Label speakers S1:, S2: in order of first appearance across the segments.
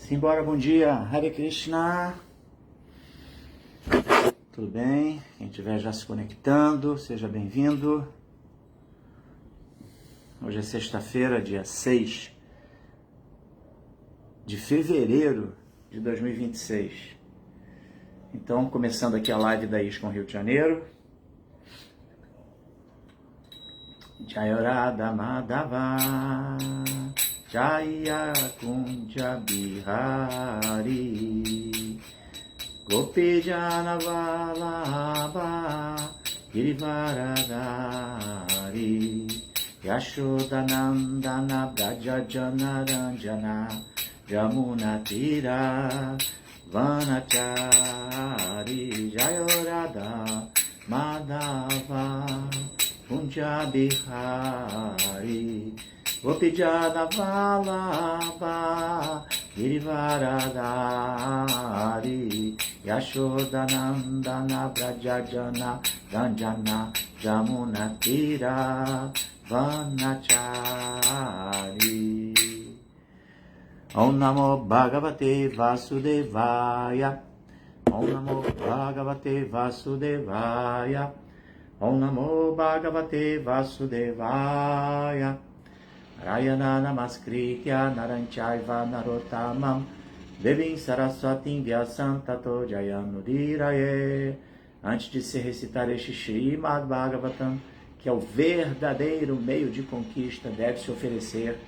S1: Simbora, bom dia, Hare Krishna, tudo bem? Quem estiver já se conectando, seja bem-vindo. Hoje é sexta-feira, dia 6 de fevereiro de 2026. Então, começando aqui a live da ISKCON Rio de Janeiro. Jayarada Madhava Jaya Kunja Bihari Gopijana Vallabha Girivaradari Yashodanandana Brajajana Ranjana Jamuna Tira Vanachari Jayarada Madhava Kunja Bihari Gopijana Vallabha Girivaradari Yashodanandana Brajajana Ranjana Jamuna Tira Vanachari. Om Namo Bhagavate Vasudevaya. Om Namo Bhagavate Vasudevaya. Om Namo Bhagavate Vasudevaya. Narayana Namaskritya Naranchayva Narottamam Devim Saraswatim Vyasam Tato Jayanudiraye. Antes de se recitar este Srimad Bhagavatam, que é o verdadeiro meio de conquista, deve-se oferecer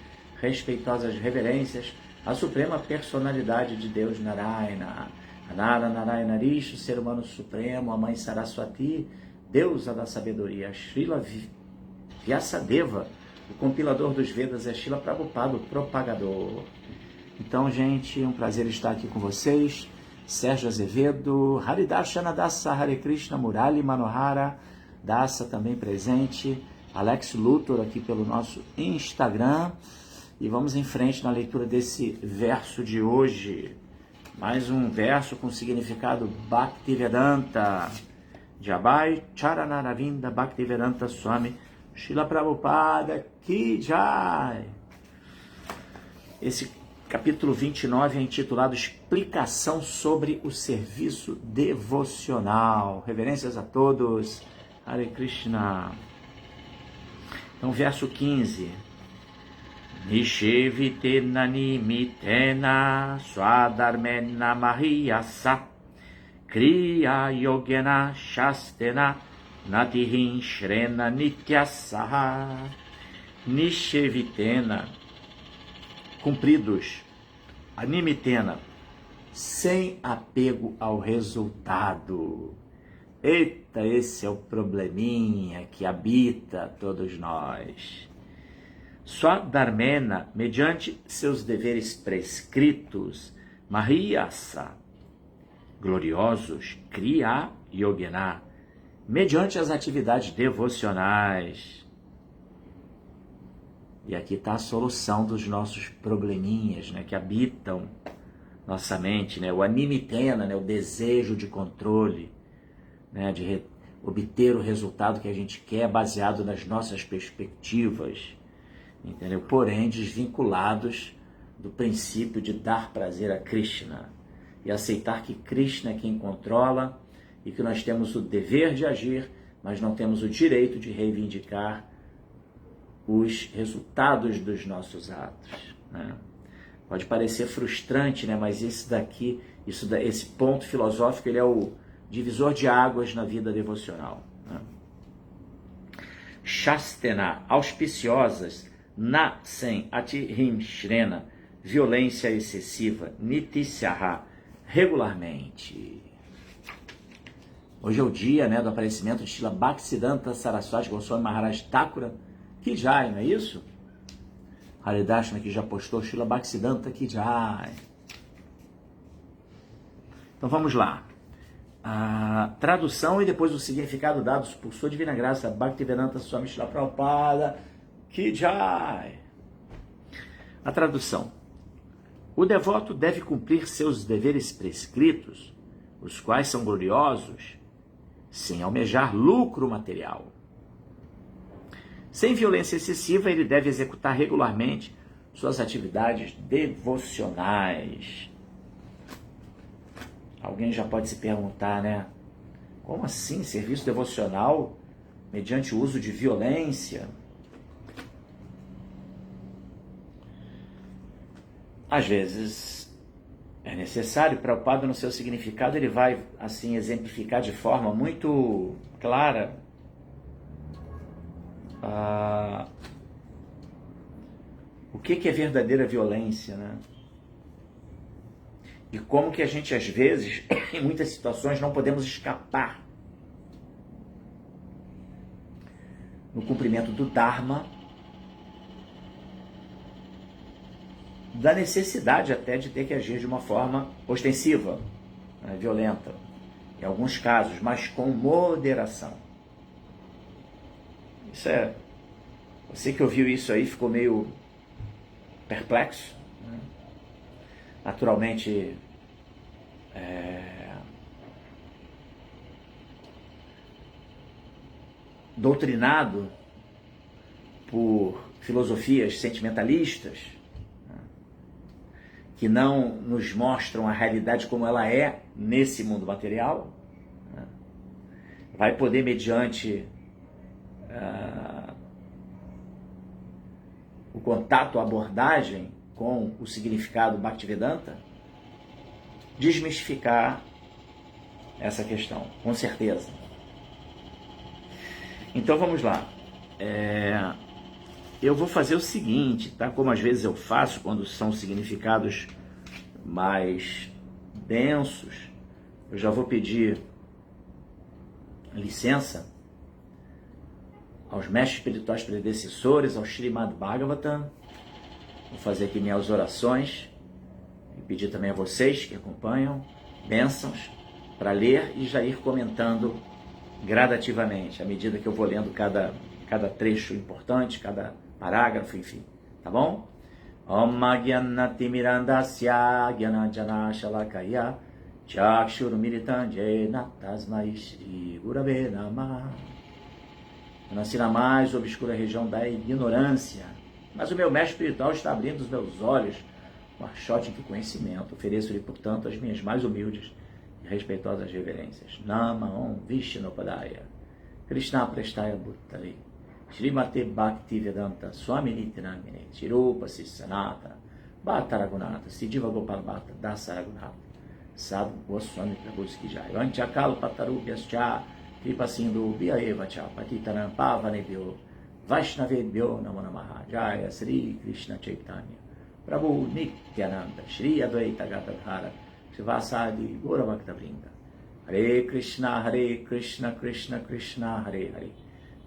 S1: respeitosas reverências à suprema personalidade de Deus Narayana. Anara Narayana Rishi, o ser humano supremo, a mãe Saraswati, deusa da sabedoria. Srila Vyasadeva, o compilador dos Vedas, é Srila Prabhupada, o propagador. Então, gente, é um prazer estar aqui com vocês. Sérgio Azevedo, Haridarshana Dasa, Hare Krishna, Murali Manohara Dasa também presente, Alex Luthor aqui pelo nosso Instagram. E vamos em frente na leitura desse verso de hoje. Mais um verso com significado Bhaktivedanta. Jabai Charanaravinda Bhaktivedanta Swami Srila Prabhupada Ki Jai. Esse capítulo 29 é intitulado Explicação sobre o Serviço Devocional. Reverências a todos. Hare Krishna. Então, verso 15. Nishevitena nimitena swadharmena mahiyasa kriya yogena shastena natihin shrena nityasaha. Nishevitena, cumpridos, animitena, sem apego ao resultado. Eita, esse é o probleminha que habita todos nós. Swadharmena, mediante seus deveres prescritos, Mahiyasa, gloriosos, Kriya Yogena, mediante as atividades devocionais. E aqui está a solução dos nossos probleminhas, né, que habitam nossa mente, né, o animitena, né, o desejo de controle, né, de obter o resultado que a gente quer baseado nas nossas perspectivas, entendeu? Porém, desvinculados do princípio de dar prazer a Krishna e aceitar que Krishna é quem controla e que nós temos o dever de agir, mas não temos o direito de reivindicar os resultados dos nossos atos, né? Pode parecer frustrante, né? Mas esse ponto filosófico, ele é o divisor de águas na vida devocional, né? Shastena, auspiciosas, sem atihim shrena, violência excessiva, nitisyaha, regularmente. Hoje é o dia, né, do aparecimento de Srila Bhaktisiddhanta Saraswati Goswami Maharaj Thakura Ki Jai, não é isso? Haridashna que já postou Srila Bhaktisiddhanta Ki Jai. Então vamos lá. A tradução e depois o significado dados por sua divina graça Bhaktivedanta Swami Srila Prabhupada Ki Jai. A tradução. O devoto deve cumprir seus deveres prescritos, os quais são gloriosos, sem almejar lucro material. Sem violência excessiva, ele deve executar regularmente suas atividades devocionais. Alguém já pode se perguntar, né? Como assim serviço devocional mediante o uso de violência? Às vezes é necessário. Preocupado no seu significado, ele vai assim exemplificar de forma muito clara o que é verdadeira violência, né? E como que a gente, às vezes, em muitas situações, não podemos escapar no cumprimento do Dharma, da necessidade até de ter que agir de uma forma ostensiva, né, violenta, em alguns casos, mas com moderação. Isso é... Você que ouviu isso aí ficou meio perplexo, né? Naturalmente, doutrinado por filosofias sentimentalistas, né, que não nos mostram a realidade como ela é nesse mundo material, né, vai poder, mediante o contato, a abordagem com o significado Bhaktivedanta, desmistificar essa questão, com certeza. Então vamos lá. Eu vou fazer o seguinte, tá? Como às vezes eu faço quando são significados mais densos, eu já vou pedir licença aos mestres espirituais predecessores, ao Srimad Bhagavatam. Vou fazer aqui minhas orações e pedir também a vocês que acompanham bênçãos para ler e já ir comentando gradativamente, à medida que eu vou lendo cada trecho importante, cada parágrafo, enfim, tá bom? Om Gyanatimirandasya Gyananjana Shalakaya Chakshurumiritam Jena Tasmai Shri Gurave Namah. Eu nasci na mais obscura região da ignorância, mas o meu mestre espiritual está abrindo os meus olhos com a chote do conhecimento. Ofereço-lhe, portanto, as minhas mais humildes e respeitosas reverências. Nama Om Vishnupadaya Krishna Prestaya Bhuttali Srimate Bhaktivedanta Swami Nityanamine Chirupa Sanatana Bhattaragunata Siddhiva Gopal Bhatta Dasaragunata Sadhu Goswami Prabhu Skijai Vanchakal Patarubhyascha Kripa Sindhu Bhyaeva Cha Patitanam Pavanebhyo Vaishnavebhyo Namo Namaha Jaya Sri Krishna Chaitanya Prabhu Nityananda Shri Advaita Gadadhara Srivasadi Gaura Bhakta Vrinda Hare Krishna Krishna Krishna Hare Hare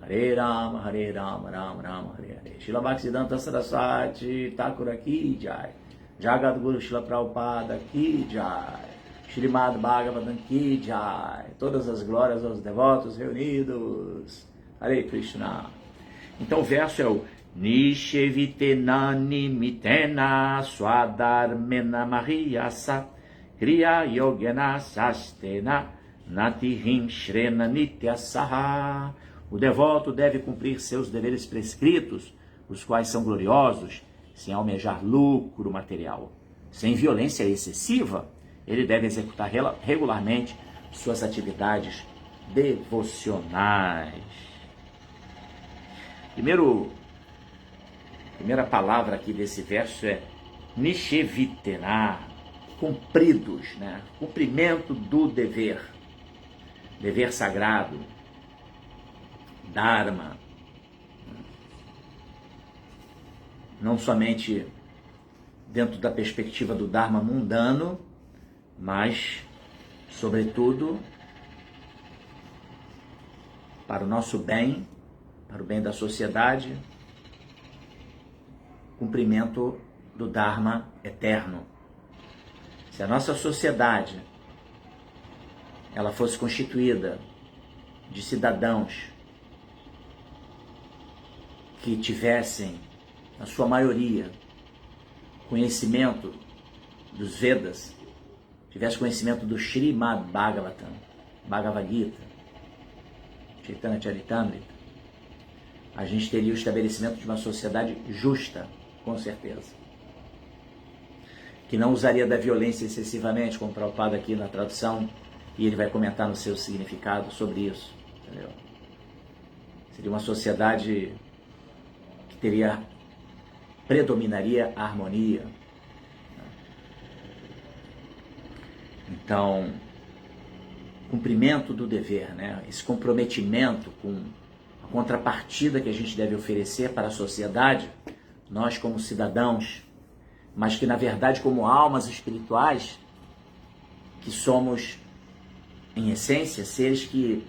S1: Hare Rama Rama Rama Hare Hare. Srila Bhaktisiddhanta Saraswati Thakura Ki Jai, Jagadguru Srila Prabhupada Ki Jai, Srimad Bhagavatam Ki Jai. Todas as glórias aos devotos reunidos. Hare Krishna. Então o verso é o Nishevitenani mitena swadharmena mahiyasa kriya yogena sastena natihim shrena nityasaha. O devoto deve cumprir seus deveres prescritos, os quais são gloriosos, sem almejar lucro material. Sem violência excessiva, ele deve executar regularmente suas atividades devocionais. Primeira palavra aqui desse verso é Nishevitena, cumpridos, né? Cumprimento do dever sagrado, Dharma, não somente dentro da perspectiva do Dharma mundano, mas, sobretudo, para o nosso bem, para o bem da sociedade, cumprimento do Dharma eterno. Se a nossa sociedade ela fosse constituída de cidadãos que tivessem, na sua maioria, conhecimento dos Vedas, tivesse conhecimento do Srimad Bhagavatam, Bhagavad Gita, Chaitanya Charitamrita, a gente teria o estabelecimento de uma sociedade justa, com certeza. que não usaria da violência excessivamente, como Prabhupada aqui na tradução, e ele vai comentar no seu significado sobre isso, entendeu? Seria uma sociedade que predominaria a harmonia. Então, cumprimento do dever, né? Esse comprometimento com a contrapartida que a gente deve oferecer para a sociedade, nós como cidadãos, mas que na verdade como almas espirituais, que somos em essência seres que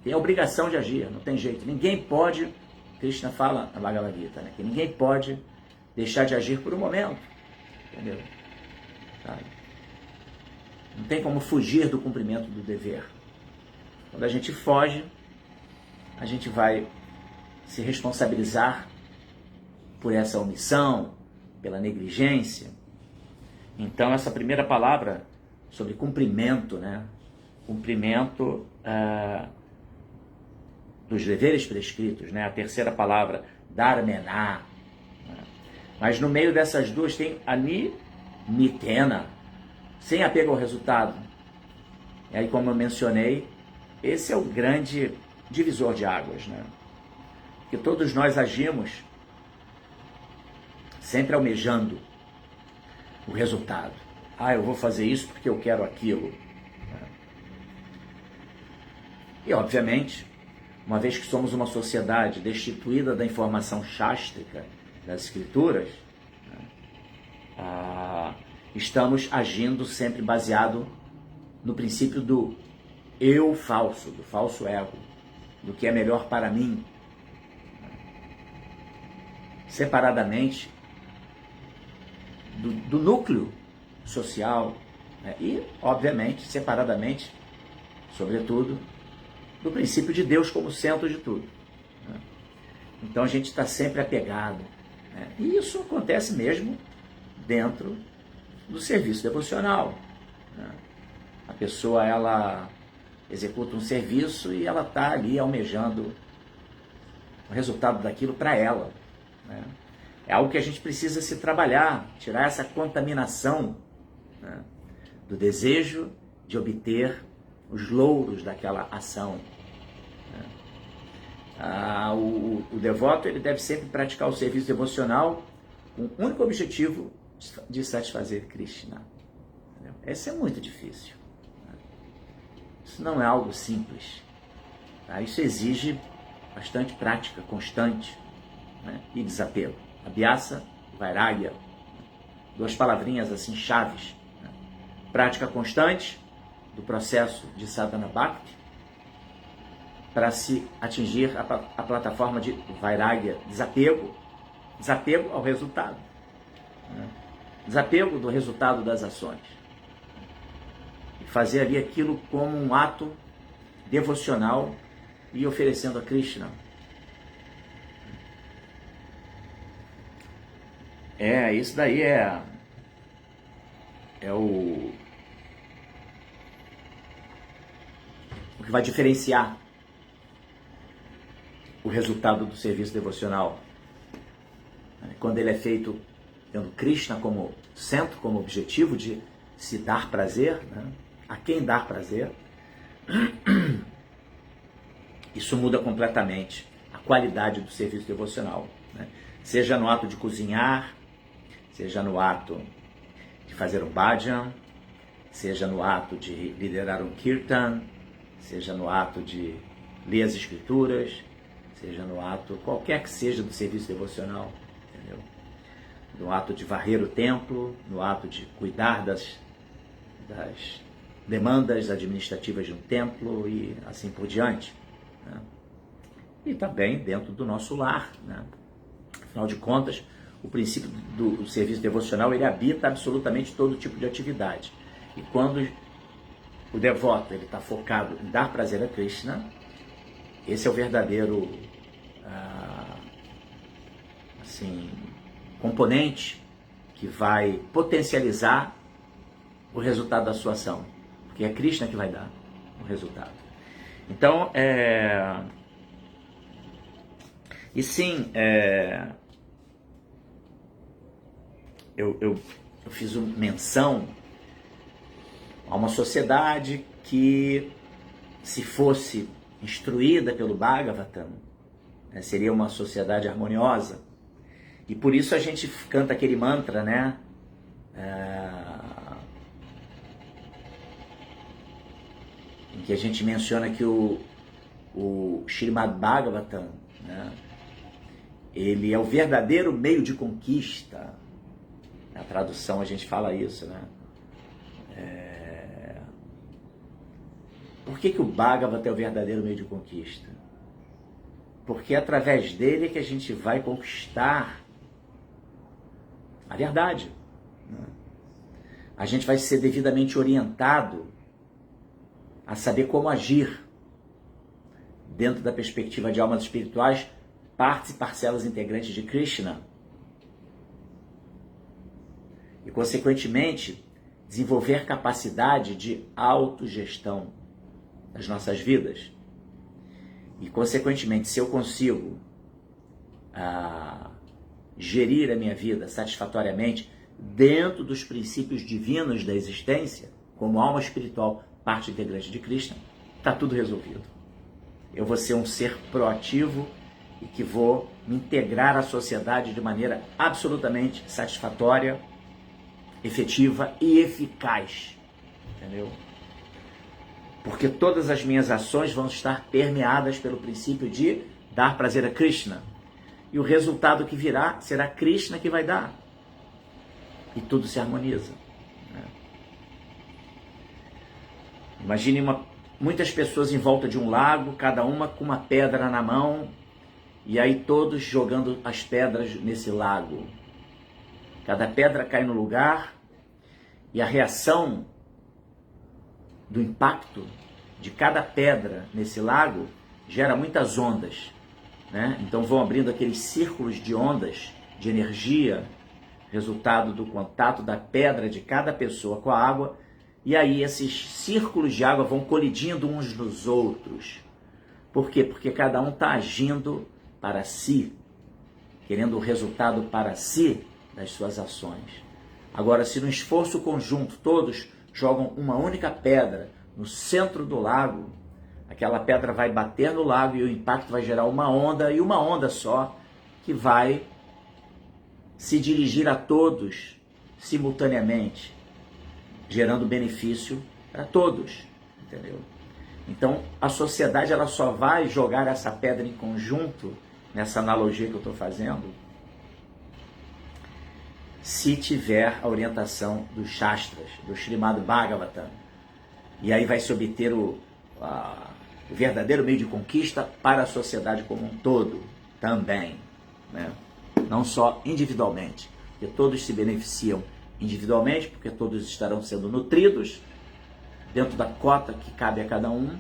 S1: têm a obrigação de agir, não tem jeito. Ninguém pode, Krishna fala na Bhagavad Gita, né, que ninguém pode deixar de agir por um momento, entendeu? Sabe? Não tem como fugir do cumprimento do dever. Quando a gente foge, a gente vai se responsabilizar por essa omissão, pela negligência. Então, essa primeira palavra sobre cumprimento, né? Cumprimento dos deveres prescritos, né? A terceira palavra, dharmena. Né? Mas no meio dessas duas tem mitena, sem apego ao resultado. E aí, como eu mencionei, esse é o grande divisor de águas, né? Que todos nós agimos sempre almejando o resultado. Eu vou fazer isso porque eu quero aquilo. E, obviamente, uma vez que somos uma sociedade destituída da informação chástrica das escrituras, estamos agindo sempre baseado no princípio do eu falso, do falso ego, do que é melhor para mim. Separadamente do núcleo social, né? E, obviamente, separadamente, sobretudo, do princípio de Deus como centro de tudo. Né? Então a gente está sempre apegado. Né? E isso acontece mesmo dentro do serviço devocional. Né? A pessoa, ela executa um serviço e ela está ali almejando o resultado daquilo para ela. Né? É algo que a gente precisa se trabalhar, tirar essa contaminação, né, do desejo de obter os louros daquela ação. Né? O devoto, ele deve sempre praticar o serviço devocional com o único objetivo de satisfazer Krishna. Entendeu? Esse é muito difícil. Né? Isso não é algo simples. Tá? Isso exige bastante prática constante, né, e desapego. Abhyasa, Vairagya, duas palavrinhas assim chaves. Né? Prática constante do processo de Sadhana Bhakti para se atingir a plataforma de Vairagya, desapego ao resultado. Né? Desapego do resultado das ações. E fazer ali aquilo como um ato devocional e oferecendo a Krishna. Isso daí é o que vai diferenciar o resultado do serviço devocional. Quando ele é feito tendo Krishna como centro, como objetivo de se dar prazer, né? A quem dar prazer, isso muda completamente a qualidade do serviço devocional. Né? Seja no ato de cozinhar, seja no ato de fazer um bhajan, seja no ato de liderar um kirtan, seja no ato de ler as escrituras, seja no ato qualquer que seja do serviço devocional, entendeu? No ato de varrer o templo, no ato de cuidar das demandas administrativas de um templo e assim por diante. Né? E também dentro do nosso lar. Né? Afinal de contas, o princípio do serviço devocional, ele habita absolutamente todo tipo de atividade. E quando o devoto está focado em dar prazer a Krishna, esse é o verdadeiro componente que vai potencializar o resultado da sua ação. Porque é Krishna que vai dar o resultado. Então, e sim, eu eu fiz menção a uma sociedade que, se fosse instruída pelo Bhagavatam, né, seria uma sociedade harmoniosa. E por isso a gente canta aquele mantra, né? Em que a gente menciona que o Srimad Bhagavatam, né, ele é o verdadeiro meio de conquista. Na tradução a gente fala isso, né? Por que o Bhagavatam é o verdadeiro meio de conquista? Porque é através dele que a gente vai conquistar a verdade. A gente vai ser devidamente orientado a saber como agir dentro da perspectiva de almas espirituais, partes e parcelas integrantes de Krishna. E, consequentemente, desenvolver capacidade de autogestão das nossas vidas. E, consequentemente, se eu consigo gerir a minha vida satisfatoriamente dentro dos princípios divinos da existência, como alma espiritual, parte integrante de Krishna, está tudo resolvido. Eu vou ser um ser proativo e que vou me integrar à sociedade de maneira absolutamente satisfatória, efetiva e eficaz. Entendeu? Porque todas as minhas ações vão estar permeadas pelo princípio de dar prazer a Krishna. E o resultado que virá será Krishna que vai dar. E tudo se harmoniza. Imagine muitas pessoas em volta de um lago, cada uma com uma pedra na mão, e aí todos jogando as pedras nesse lago. Cada pedra cai no lugar, e a reação do impacto de cada pedra nesse lago gera muitas ondas, né? Então vão abrindo aqueles círculos de ondas de energia, resultado do contato da pedra de cada pessoa com a água, e aí esses círculos de água vão colidindo uns nos outros. Por quê? Porque cada um está agindo para si, querendo o resultado para si das suas ações. Agora, se no esforço conjunto todos jogam uma única pedra no centro do lago, aquela pedra vai bater no lago e o impacto vai gerar uma onda, e uma onda só, que vai se dirigir a todos simultaneamente, gerando benefício para todos, entendeu? Então, a sociedade ela só vai jogar essa pedra em conjunto, nessa analogia que eu estou fazendo, se tiver a orientação dos Shastras, do Srimad Bhagavatam. E aí vai se obter o verdadeiro meio de conquista para a sociedade como um todo também, né? Não só individualmente, porque todos se beneficiam individualmente, porque todos estarão sendo nutridos dentro da cota que cabe a cada um,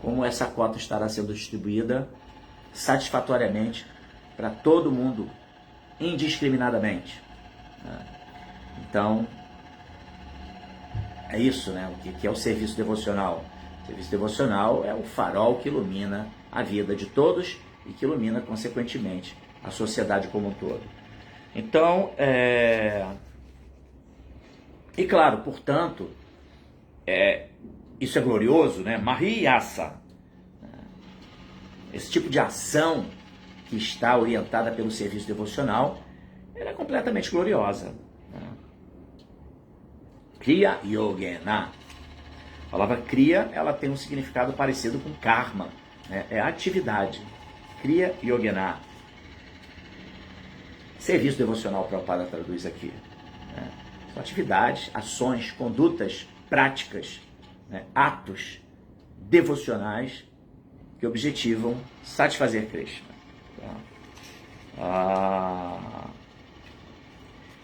S1: como essa cota estará sendo distribuída satisfatoriamente para todo mundo, indiscriminadamente. Então, é isso, né? O que é o serviço devocional? O serviço devocional é o farol que ilumina a vida de todos e que ilumina, consequentemente, a sociedade como um todo. Então, e claro, portanto, isso é glorioso, né? Mahiyasa. Esse tipo de ação que está orientada pelo serviço devocional, ela é completamente gloriosa. Kriya Yogena. A palavra Kriya, ela tem um significado parecido com karma, né? É atividade. Kriya Yogena. Serviço devocional, Prabhupada traduz aqui, né? São atividades, ações, condutas, práticas, né? Atos devocionais que objetivam satisfazer Krishna.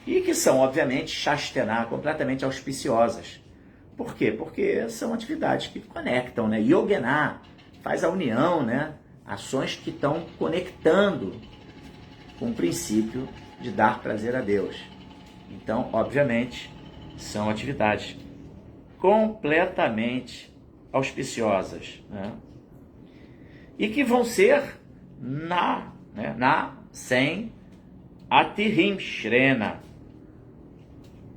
S1: E que são, obviamente, Shastana, completamente auspiciosas. Por quê? Porque são atividades que conectam, né? Yogena faz a união, né? Ações que estão conectando com o princípio de dar prazer a Deus. Então, obviamente, são atividades completamente auspiciosas, né? E que vão ser sem Atihim Shrena.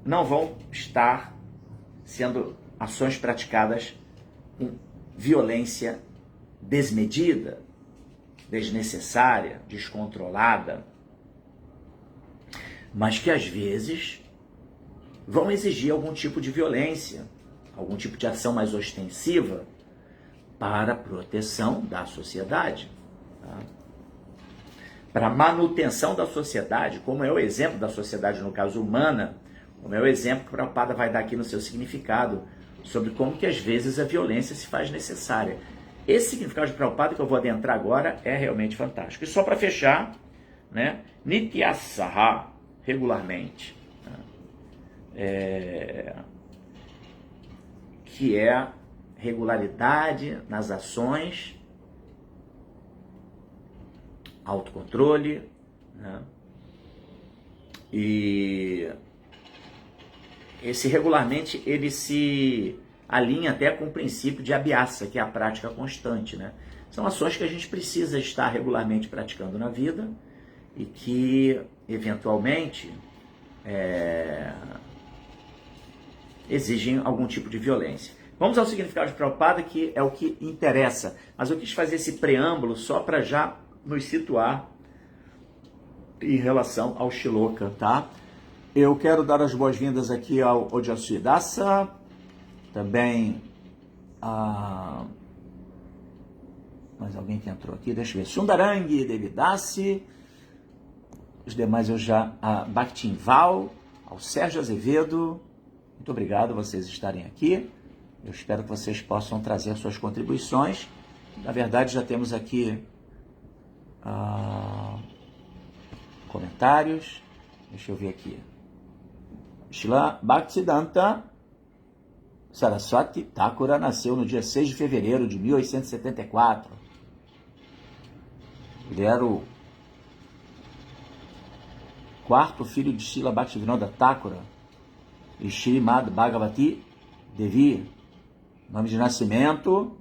S1: não vão estar sendo ações praticadas com violência desmedida, desnecessária, descontrolada, mas que às vezes vão exigir algum tipo de violência, algum tipo de ação mais ostensiva para a proteção da sociedade, tá? Para a manutenção da sociedade, como é o exemplo da sociedade, no caso humana, como é o exemplo que o Prabhupada vai dar aqui no seu significado, sobre como que às vezes a violência se faz necessária. Esse significado de Prabhupada que eu vou adentrar agora é realmente fantástico. E só para fechar, né, Nityasaha, regularmente, né, que é regularidade nas ações, autocontrole, né, e esse regularmente ele se alinha até com o princípio de abhyasa, que é a prática constante, né? São ações que a gente precisa estar regularmente praticando na vida e que, eventualmente, exigem algum tipo de violência. Vamos ao significado de Prabhupada, que é o que interessa. Mas eu quis fazer esse preâmbulo só para já nos situar em relação ao Shloka, tá? Eu quero dar as boas-vindas aqui ao Ojasvi Dasa, também a... mais alguém que entrou aqui, deixa eu ver, Sundarangi Devidasi, os demais eu já, a Bhaktinval, ao Sérgio Azevedo, muito obrigado vocês estarem aqui, eu espero que vocês possam trazer suas contribuições. Na verdade já temos aqui comentários, deixa eu ver aqui. Srila Bhaktisiddhanta Saraswati Thakura nasceu no dia 6 de fevereiro de 1874. Ele era o quarto filho de Srila Bhaktivinoda Thakura e Srimad Bhagavati Devi. Nome de nascimento: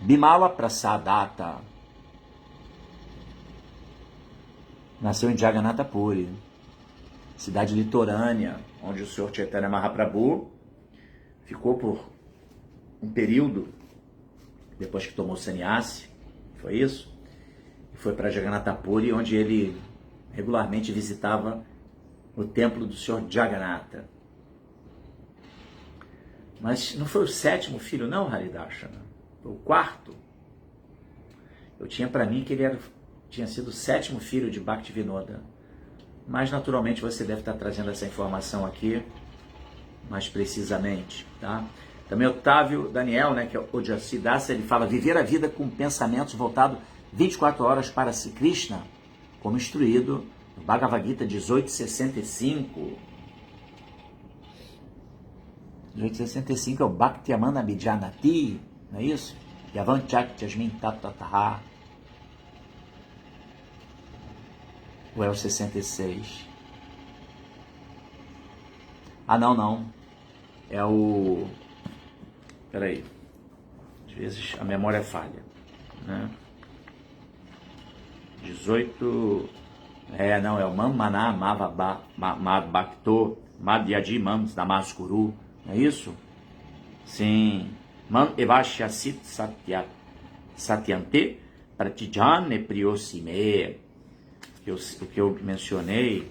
S1: Bimala Prasadata. Nasceu em Jagannatha Puri, cidade litorânea, onde o Senhor Chaitanya Mahaprabhu ficou por um período, depois que tomou sannyasi, foi isso? E foi para Jagannatha Puri, onde ele regularmente visitava o templo do Senhor Jagannatha. Mas não foi o sétimo filho, não, Haridarshana. Foi o quarto. Eu tinha para mim que ele tinha sido o sétimo filho de Bhaktivinoda. Mas, naturalmente, você deve estar trazendo essa informação aqui mais precisamente, tá? Também Otávio Daniel, né, que é o Ojasvi Dasa, ele fala: viver a vida com pensamentos voltados 24 horas para si Krishna, como instruído no Bhagavad Gita 1865. 1865 é o Bhaktyamana Bijanati, não é isso? Yavanchak Jasmin Tatataha. Ou é o 66? Ah, não. É o... Peraí. Às vezes a memória falha, né? 18... não, é o Mammaná Mavabhakto Madhyaji Mams Namaskuru. Não é isso? Sim. Mam Evashyasit Satyante Pratijane Priyosime. O que eu mencionei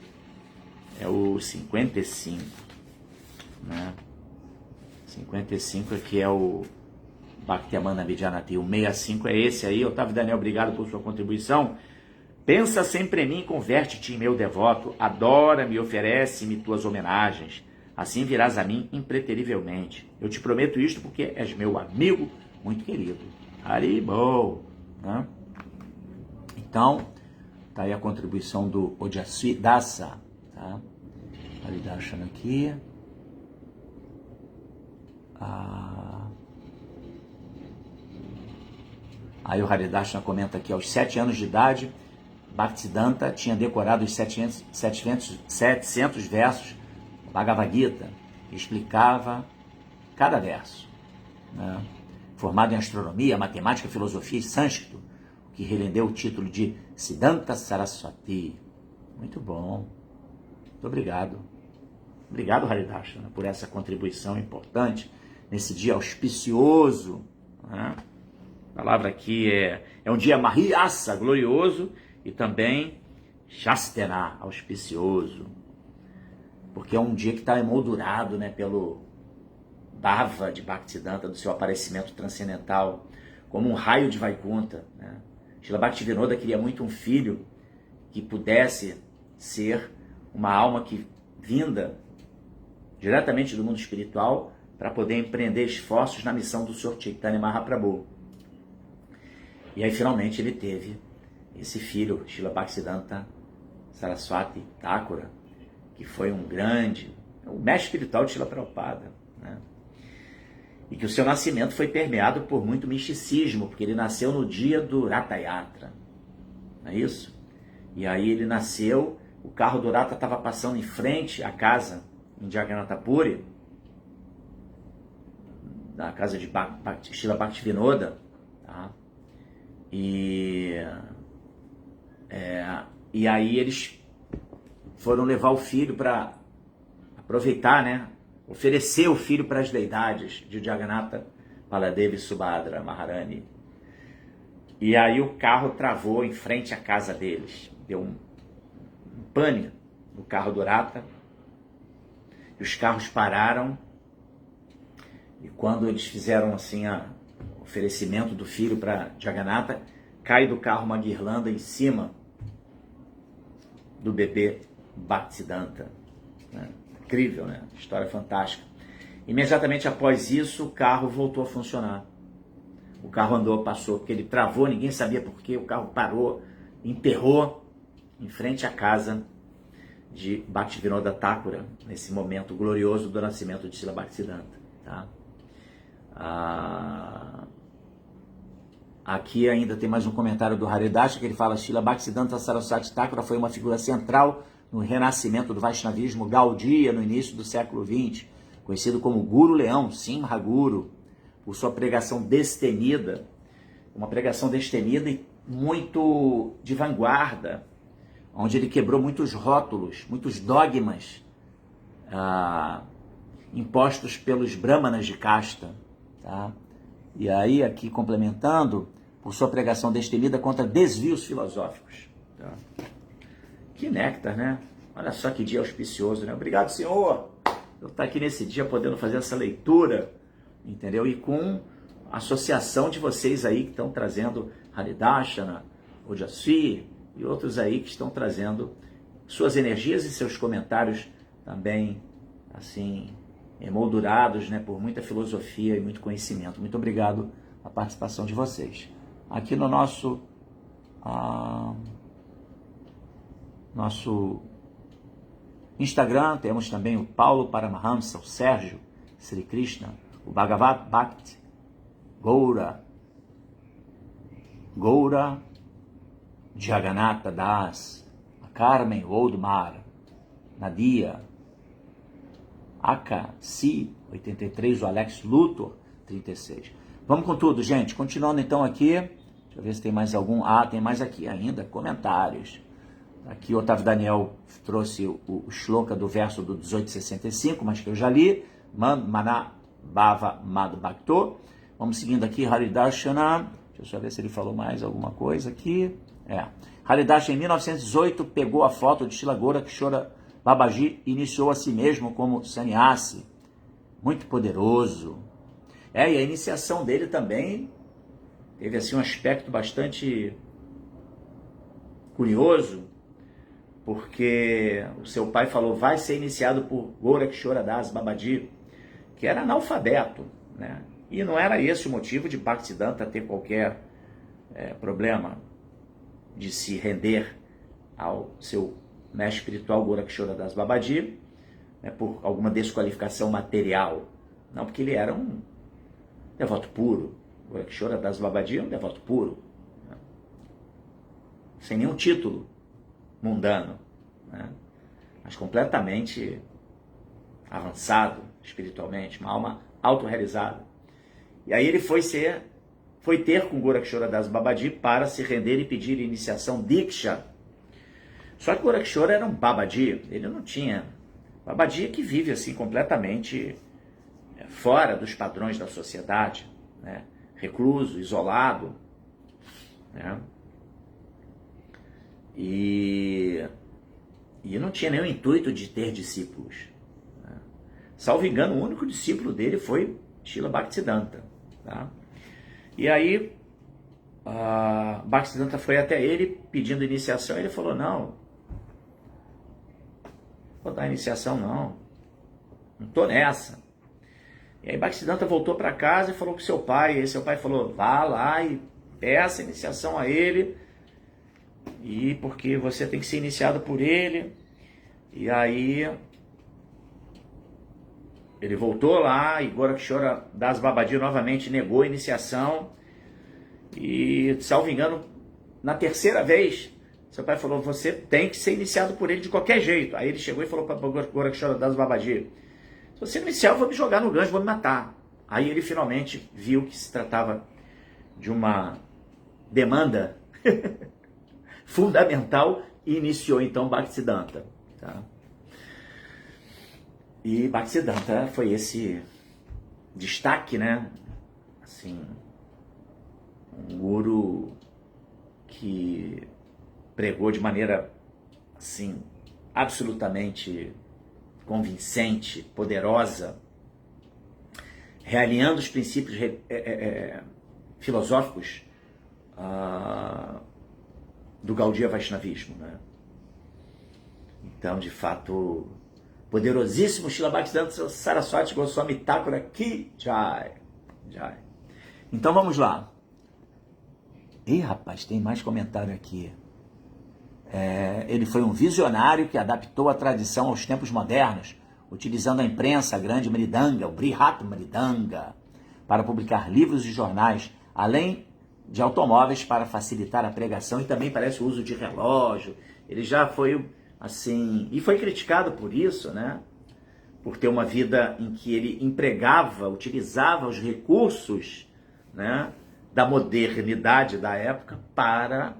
S1: é o 55, né? 55 aqui é o Bhaktyamana Vijanati. O 65 é esse aí. Otávio Daniel, obrigado por sua contribuição. Pensa sempre em mim, converte-te em meu devoto, adora-me, oferece-me tuas homenagens. Assim virás a mim impreterivelmente. Eu te prometo isto porque és meu amigo muito querido. Haribol, né? Então, tá aí a contribuição do Ojasvi Dasa, tá? Validation aqui. Aí o Haridashna comenta aqui: aos 7 anos de idade, Bhaktisiddhanta tinha decorado os 700 versos do Bhagavad Gita, que explicava cada verso, né? Formado em astronomia, matemática, filosofia e sânscrito, o que rendeu o título de Siddhanta Saraswati. Muito bom. Muito obrigado. Obrigado, Haridashana, por essa contribuição importante nesse dia auspicioso. Né? A palavra aqui é um dia Mahiyasa, glorioso, e também Shastena, auspicioso. Porque é um dia que está emoldurado, né, pelo Bhava de Bhaktisiddhanta, do seu aparecimento transcendental, como um raio de Vaikuntha. Né? Srila Bhaktivinoda queria muito um filho que pudesse ser uma alma que vinda diretamente do mundo espiritual para poder empreender esforços na missão do Sr. Chaitanya Mahaprabhu. E aí finalmente ele teve esse filho, Srila Bhaktisiddhanta Saraswati Thakura, que foi o mestre espiritual de Srila Prabhupada, né? E que o seu nascimento foi permeado por muito misticismo, porque ele nasceu no dia do Ratha Yatra, não é isso? E aí ele nasceu, o carro do Ratha estava passando em frente à casa, em Jagannatha Puri, na casa de Srila Bhaktivinoda, tá? E aí eles foram levar o filho para aproveitar, né? Oferecer o filho para as deidades de Jagannatha, Baladevi e Subhadra Maharani. E aí o carro travou em frente à casa deles. Deu um pane no carro do Ratha. E os carros pararam. E quando eles fizeram assim o oferecimento do filho para Jagannatha, cai do carro uma guirlanda em cima do bebê Bhaktisiddhanta. Né? Incrível, né? História fantástica. Imediatamente após isso, o carro voltou a funcionar. O carro andou, passou, porque ele travou, ninguém sabia por quê, o carro parou, emperrou em frente à casa de Bhaktivinoda Thakura, nesse momento glorioso do nascimento de Srila Bhaktisiddhanta. Tá? Aqui ainda tem mais um comentário do Haridash, que ele fala: Srila Bhaktisiddhanta Saraswati Thakura foi uma figura central no renascimento do Vaishnavismo Gaudiya no início do século XX, conhecido como Guru Leão, Simha Guru, por sua pregação destemida, uma pregação destemida e muito de vanguarda, onde ele quebrou muitos rótulos, muitos dogmas impostos pelos brahmanas de casta. Tá? E aí, aqui complementando, por sua pregação destemida contra desvios filosóficos. Tá? Que néctar, né? Olha só que dia auspicioso, né? Obrigado, Senhor, eu estar aqui nesse dia podendo fazer essa leitura, entendeu? E com a associação de vocês aí que estão trazendo Haridashana, Ojasvi e outros aí que estão trazendo suas energias e seus comentários também, assim, emoldurados, né, por muita filosofia e muito conhecimento. Muito obrigado a participação de vocês. Aqui no nosso Instagram temos também o Paulo Paramahamsa, o Sérgio Sri Krishna, o Bhagavat Bhakti, Goura Jagannatha Das, a Carmen Oldmar, Nadia, Aka Si 83, o Alex Luthor 36. Vamos com tudo, gente. Continuando então aqui, deixa eu ver se tem mais algum. Tem mais aqui ainda, comentários. Aqui o Otávio Daniel trouxe o shloka do verso do 1865, mas que eu já li. Mana Bhava Mad Bhakto. Vamos seguindo aqui, Haridashana. Deixa eu só ver se ele falou mais alguma coisa aqui. Haridashana, em 1918, pegou a foto de Srila Gorakshora Babaji e iniciou a si mesmo como sannyasi. Muito poderoso. E a iniciação dele também teve assim um aspecto bastante curioso, porque o seu pai falou: vai ser iniciado por Gorakshora Das Babaji, que era analfabeto, né? E não era esse o motivo de Bhaktisiddhanta ter qualquer problema de se render ao seu mestre espiritual Gorakshora Das Babaji, né, por alguma desqualificação material. Não, porque ele era um devoto puro. Gorakshora Das Babaji é um devoto puro, né? Sem nenhum título mundano, né? Mas completamente avançado espiritualmente, uma alma autorrealizada. E aí ele foi foi ter com Gorakshora Das Babaji para se render e pedir iniciação Diksha. Só que Gorakshora era um Babaji, ele não tinha... Babaji é que vive assim completamente fora dos padrões da sociedade, né? Recluso, isolado, né? E não tinha nenhum intuito de ter discípulos, né? Salvo engano, o único discípulo dele foi Srila Bhaktisiddhanta, tá? E aí, Bhaktisiddhanta foi até ele pedindo iniciação, e ele falou, não vou dar iniciação não tô nessa. E aí Bhaktisiddhanta voltou para casa e falou com seu pai, e seu pai falou, vá lá e peça iniciação a ele, e porque você tem que ser iniciado por ele. E aí ele voltou lá e Gorakshora Das Babaji novamente negou a iniciação, e salvo engano, na terceira vez, seu pai falou, você tem que ser iniciado por ele de qualquer jeito. Aí ele chegou e falou para Gorakshora Das Babaji, se você não iniciar, eu vou me jogar no gancho, vou me matar. Aí ele finalmente viu que se tratava de uma demanda fundamental e iniciou então Bhaktisiddhanta, tá? E Bhaktisiddhanta foi esse destaque, né? Assim, um guru que pregou de maneira assim absolutamente convincente, poderosa, realinhando os princípios filosóficos do Gaudiya Vaishnavismo, né? Então, de fato, poderosíssimo Srila Bhaktisiddhanta Saraswati Goswami Thakura Ki Jai. Jai. Então vamos lá. Ih, rapaz, tem mais comentário aqui. Ele foi um visionário que adaptou a tradição aos tempos modernos, utilizando a imprensa, a grande Mridanga, o Brihat Mridanga, para publicar livros e jornais, além de automóveis para facilitar a pregação, e também parece o uso de relógio. Ele já foi assim, e foi criticado por isso, né? Por ter uma vida em que ele empregava, utilizava os recursos, né, da modernidade da época para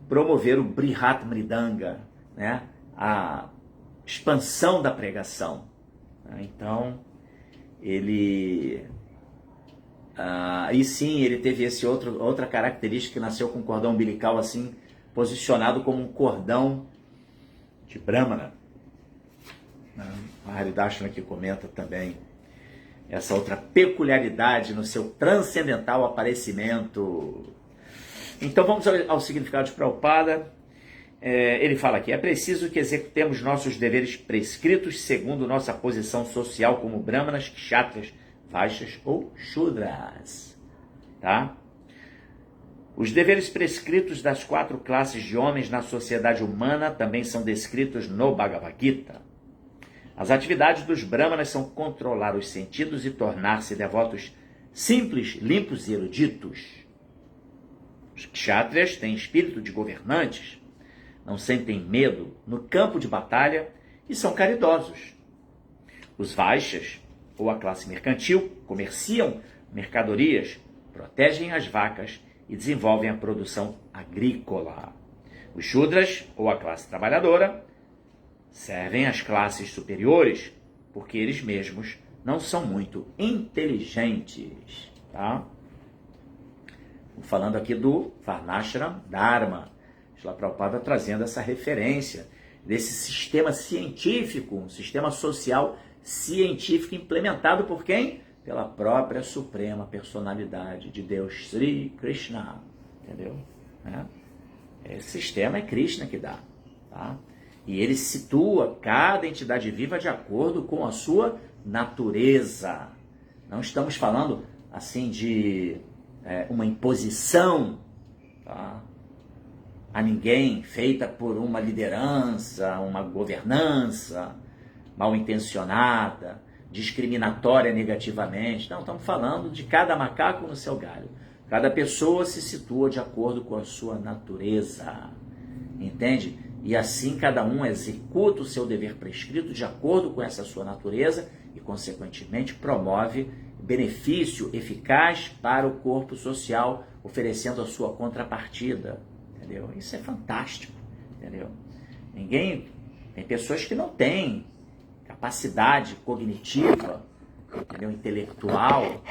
S1: promover o Brihat Mridanga, né, a expansão da pregação. Então, ele... e sim, ele teve outra característica, que nasceu com um cordão umbilical assim, posicionado como um cordão de Brahmana. A Haridashna que comenta também essa outra peculiaridade no seu transcendental aparecimento. Então vamos ao significado de Prabhupada. Ele fala aqui, é preciso que executemos nossos deveres prescritos segundo nossa posição social como Brahmanas, Kshatriyas, Vaishyas ou Shudras. Tá? Os deveres prescritos das 4 classes de homens na sociedade humana também são descritos no Bhagavad Gita. As atividades dos Brahmanas são controlar os sentidos e tornar-se devotos simples, limpos e eruditos. Os Kshatriyas têm espírito de governantes, não sentem medo no campo de batalha e são caridosos. Os Vaishyas, ou a classe mercantil, comerciam mercadorias, protegem as vacas e desenvolvem a produção agrícola. Os Shudras, ou a classe trabalhadora, servem às classes superiores, porque eles mesmos não são muito inteligentes. Tá? Falando aqui do Varnashram Dharma, Srila Prabhupada trazendo essa referência desse sistema científico, um sistema social científico implementado por quem? Pela própria Suprema Personalidade de Deus, Sri Krishna. Entendeu? Esse sistema é Krishna que dá. Tá? E ele situa cada entidade viva de acordo com a sua natureza. Não estamos falando assim de uma imposição, tá, a ninguém, feita por uma liderança, uma governança mal intencionada, discriminatória negativamente. Não, estamos falando de cada macaco no seu galho. Cada pessoa se situa de acordo com a sua natureza. Entende? E assim cada um executa o seu dever prescrito de acordo com essa sua natureza e, consequentemente, promove benefício eficaz para o corpo social, oferecendo a sua contrapartida, entendeu? Isso é fantástico, entendeu? Tem pessoas que não têm capacidade cognitiva, entendeu? Intelectual,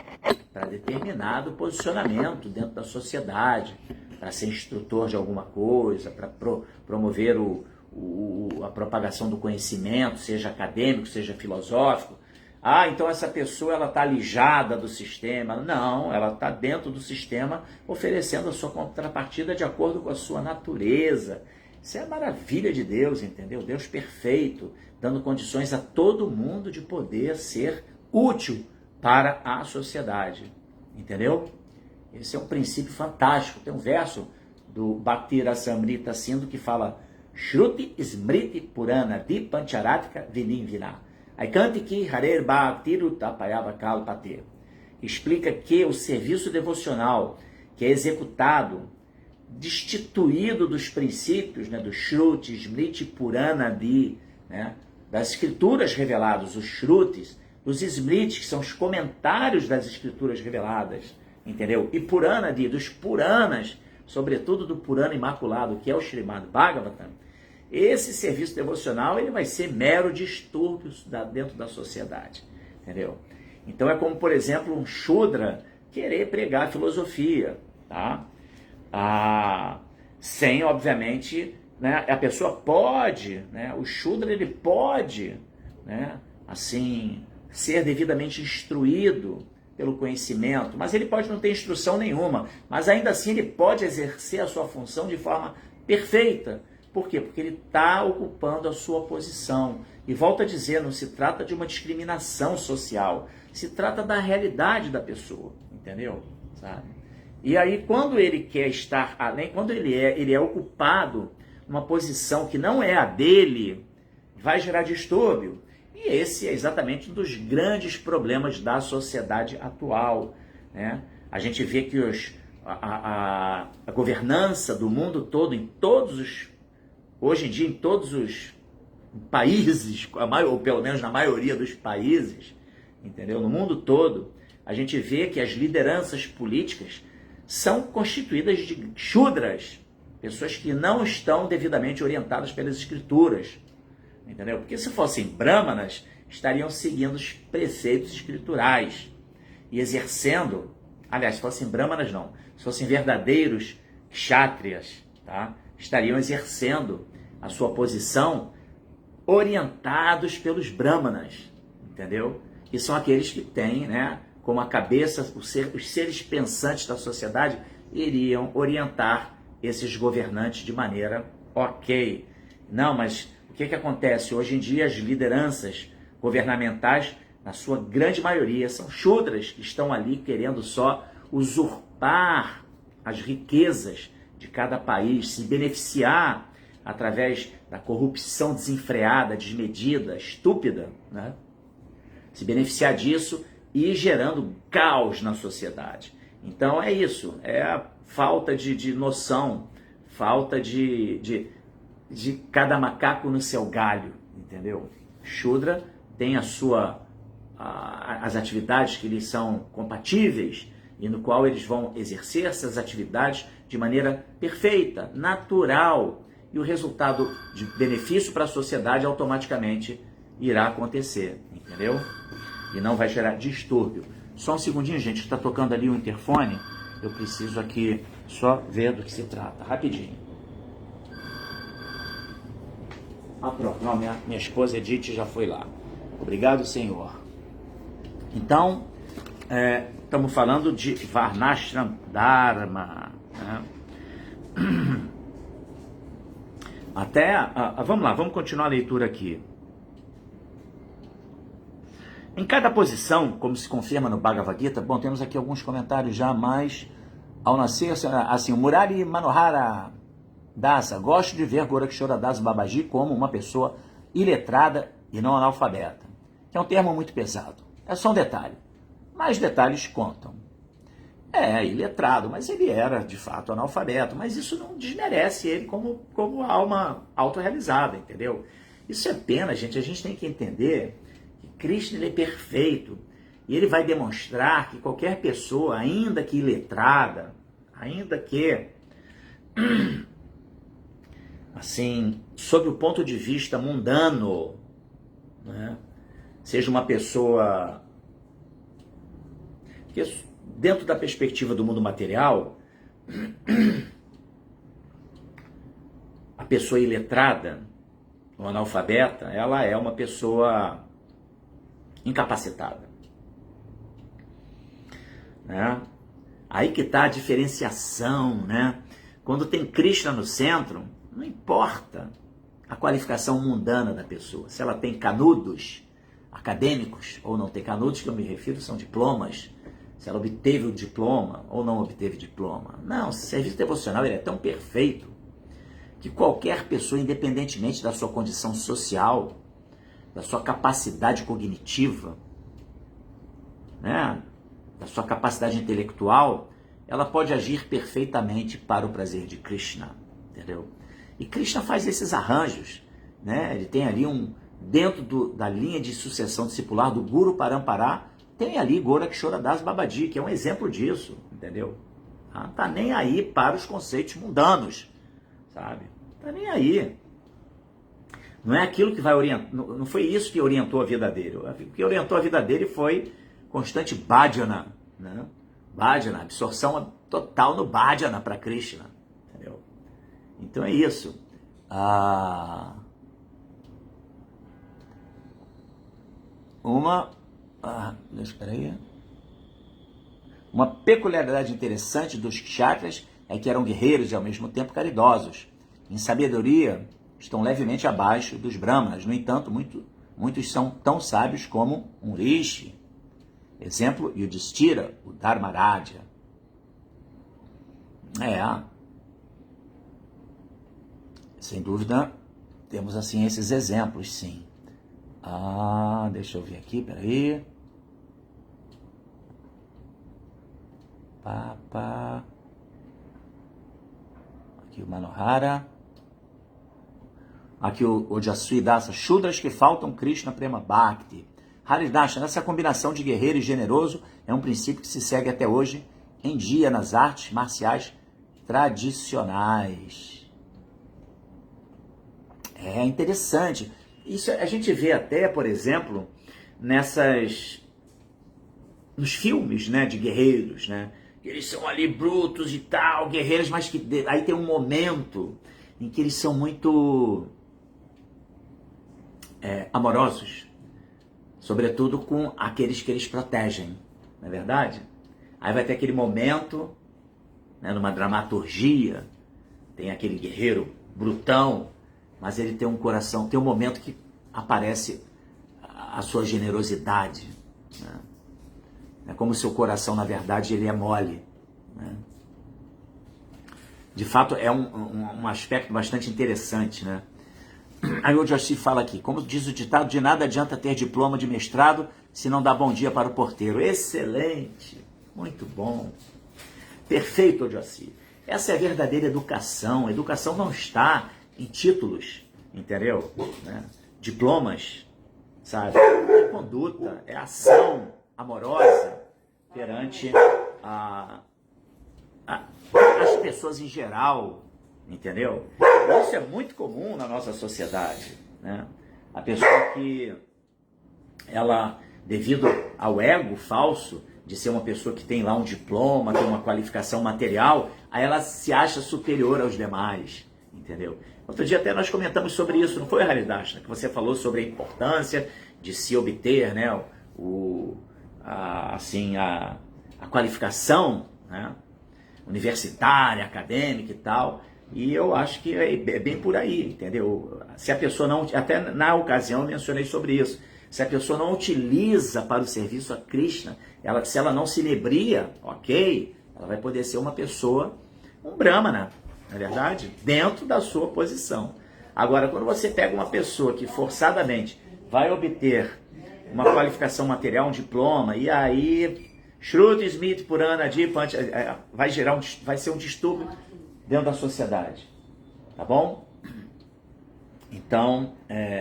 S1: para determinado posicionamento dentro da sociedade, para ser instrutor de alguma coisa, para promover a propagação do conhecimento, seja acadêmico, seja filosófico. Então essa pessoa ela está alijada do sistema. Não, ela está dentro do sistema, oferecendo a sua contrapartida de acordo com a sua natureza. Isso é a maravilha de Deus, entendeu? Deus perfeito, dando condições a todo mundo de poder ser útil para a sociedade, entendeu? Esse é um princípio fantástico. Tem um verso do Bhakti Rasamrita Sindhu que fala Shruti Smriti Purana Dipancharatika Vinimvina Aikanti Harer Bhaktiru Tapayava Kalpate. Explica que o serviço devocional que é executado, destituído dos princípios, do Shruti, Smriti Purana, das escrituras reveladas, os Shrutis, os Smritis, que são os comentários das escrituras reveladas, entendeu? E Purana, dos Puranas, sobretudo do Purana Imaculado, que é o Srimad Bhagavatam. Esse serviço devocional ele vai ser mero distúrbio dentro da sociedade, entendeu? Então é como, por exemplo, um Shudra querer pregar filosofia, tá? Sem, obviamente, a pessoa pode, o Shudra ele pode, assim, ser devidamente instruído pelo conhecimento, mas ele pode não ter instrução nenhuma, mas ainda assim ele pode exercer a sua função de forma perfeita. Por quê? Porque ele está ocupando a sua posição. E volto a dizer, não se trata de uma discriminação social, se trata da realidade da pessoa, entendeu? Sabe? E aí, quando ele quer estar além, quando ele é ocupado numa posição que não é a dele, vai gerar distúrbio. E esse é exatamente um dos grandes problemas da sociedade atual, A gente vê que a governança do mundo todo, hoje em dia, em todos os países, ou pelo menos na maioria dos países, entendeu? No mundo todo, a gente vê que as lideranças políticas são constituídas de Shudras, pessoas que não estão devidamente orientadas pelas escrituras, entendeu? Porque se fossem brahmanas, estariam seguindo os preceitos escriturais e exercendo, aliás, se fossem brahmanas não, se fossem verdadeiros kshatriyas, tá? Estariam exercendo a sua posição orientados pelos brahmanas, entendeu? E são aqueles que têm, como a cabeça, os seres pensantes da sociedade iriam orientar esses governantes de maneira ok. Não, mas o que acontece? Hoje em dia as lideranças governamentais, na sua grande maioria, são Shudras que estão ali querendo só usurpar as riquezas de cada país, se beneficiar através da corrupção desenfreada, desmedida, estúpida, se beneficiar disso e gerando caos na sociedade. Então é isso, é a falta de noção, falta de cada macaco no seu galho, entendeu? Shudra tem as atividades que lhes são compatíveis e no qual eles vão exercer essas atividades de maneira perfeita, natural, e o resultado de benefício para a sociedade automaticamente irá acontecer, entendeu? E não vai gerar distúrbio. Só um segundinho, gente, está tocando ali o interfone, eu preciso aqui só ver do que se trata, rapidinho. Pronto, não, minha esposa Edith já foi lá. Obrigado, Senhor. Então, estamos falando de Varnashram Dharma, vamos lá, vamos continuar a leitura aqui. Em cada posição, como se confirma no Bhagavad Gita, temos aqui alguns comentários já, mas ao nascer, assim, o Murari Manohara Dasa, gosto de ver Gorakshora Das Babaji como uma pessoa iletrada e não analfabeta, que é um termo muito pesado. É só um detalhe, mas detalhes contam. Iletrado, mas ele era de fato analfabeto, mas isso não desmerece ele como alma autorrealizada, entendeu? Isso é pena, gente, a gente tem que entender que Krishna ele é perfeito, E ele vai demonstrar que qualquer pessoa, ainda que iletrada, ainda que, assim, sob o ponto de vista mundano, né, seja uma pessoa que, dentro da perspectiva do mundo material, a pessoa iletrada, ou analfabeta, ela é uma pessoa incapacitada, né? Aí que está a diferenciação, né? Quando tem Krishna no centro, não importa a qualificação mundana da pessoa, se ela tem canudos acadêmicos ou não tem canudos, que eu me refiro, são diplomas, se ela obteve o diploma ou não obteve diploma. Não, o serviço devocional ele é tão perfeito que qualquer pessoa, independentemente da sua condição social, da sua capacidade cognitiva, né, da sua capacidade intelectual, ela pode agir perfeitamente para o prazer de Krishna, entendeu? E Krishna faz esses arranjos, né? Ele tem ali dentro da linha de sucessão discipular do Guru Parampara, tem ali Gorakshora Das Babaji, que é um exemplo disso, entendeu? Não tá nem aí para os conceitos mundanos, sabe? Tá nem aí. Não é aquilo que vai orientar, não foi isso que orientou a vida dele. O que orientou a vida dele foi constante bhajana, né? Bhajana, absorção total no bhajana para Krishna, entendeu? Então é isso. Uma peculiaridade interessante dos kshatras é que eram guerreiros e ao mesmo tempo caridosos. Em sabedoria, estão levemente abaixo dos brahmanas. No entanto, muitos são tão sábios como um rishi. Exemplo, Yudhishthira, o Dharmaraja. Sem dúvida, temos assim esses exemplos, sim. Deixa eu ver aqui, peraí. Aqui o Manohara. Aqui o Ojasvi Dasa, Shudras que faltam Krishna Prema Bhakti. Haridasha, essa combinação de guerreiro e generoso é um princípio que se segue até hoje em dia nas artes marciais tradicionais. É interessante. Isso a gente vê até, por exemplo, nos filmes, né, de guerreiros, né? Eles são ali brutos e tal, guerreiros, mas que aí tem um momento em que eles são muito amorosos, sobretudo com aqueles que eles protegem, não é verdade? Aí vai ter aquele momento, né, numa dramaturgia, tem aquele guerreiro brutão, mas ele tem um coração, tem um momento que aparece a sua generosidade, né? É como se o coração, na verdade, ele é mole, né? De fato, é um aspecto bastante interessante, né? Aí o Joshi fala aqui, como diz o ditado, de nada adianta ter diploma de mestrado se não dá bom dia para o porteiro. Excelente, muito bom, perfeito, Joshi. Essa é a verdadeira educação. A educação não está em títulos, entendeu? Né? Diplomas, sabe? É conduta, é ação amorosa perante as pessoas em geral, entendeu? Isso é muito comum na nossa sociedade, né? A pessoa que, ela, devido ao ego falso de ser uma pessoa que tem lá um diploma, tem uma qualificação material, aí ela se acha superior aos demais, entendeu? Outro dia até nós comentamos sobre isso, não foi, Haridashna? Que você falou sobre a importância de se obter, né, a qualificação, né, universitária, acadêmica e tal, e eu acho que é bem por aí, entendeu? Se a pessoa não, até na ocasião eu mencionei sobre isso, se a pessoa não utiliza para o serviço a Krishna, se ela não se inebria, ok, ela vai poder ser uma pessoa, um brahmana, não é verdade? Dentro da sua posição. Agora, quando você pega uma pessoa que forçadamente vai obter uma qualificação material, um diploma, e aí Shruti Smith Purana Dipanch vai ser um distúrbio dentro da sociedade, tá bom? Então,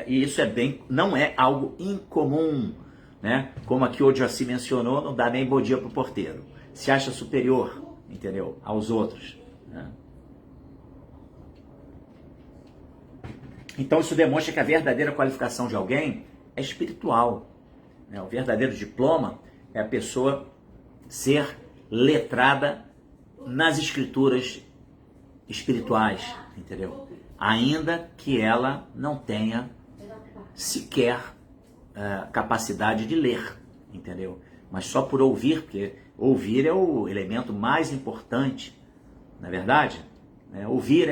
S1: e isso não é algo incomum né? Como aqui o Jaci mencionou, não dá nem bom dia pro porteiro. Se acha superior, entendeu? Aos outros, né? Então isso demonstra que a verdadeira qualificação de alguém é espiritual, né? O verdadeiro diploma é a pessoa ser letrada nas escrituras espirituais, entendeu? Ainda que ela não tenha sequer capacidade de ler, entendeu? Mas só por ouvir, porque ouvir é o elemento mais importante, não é verdade? Ouvir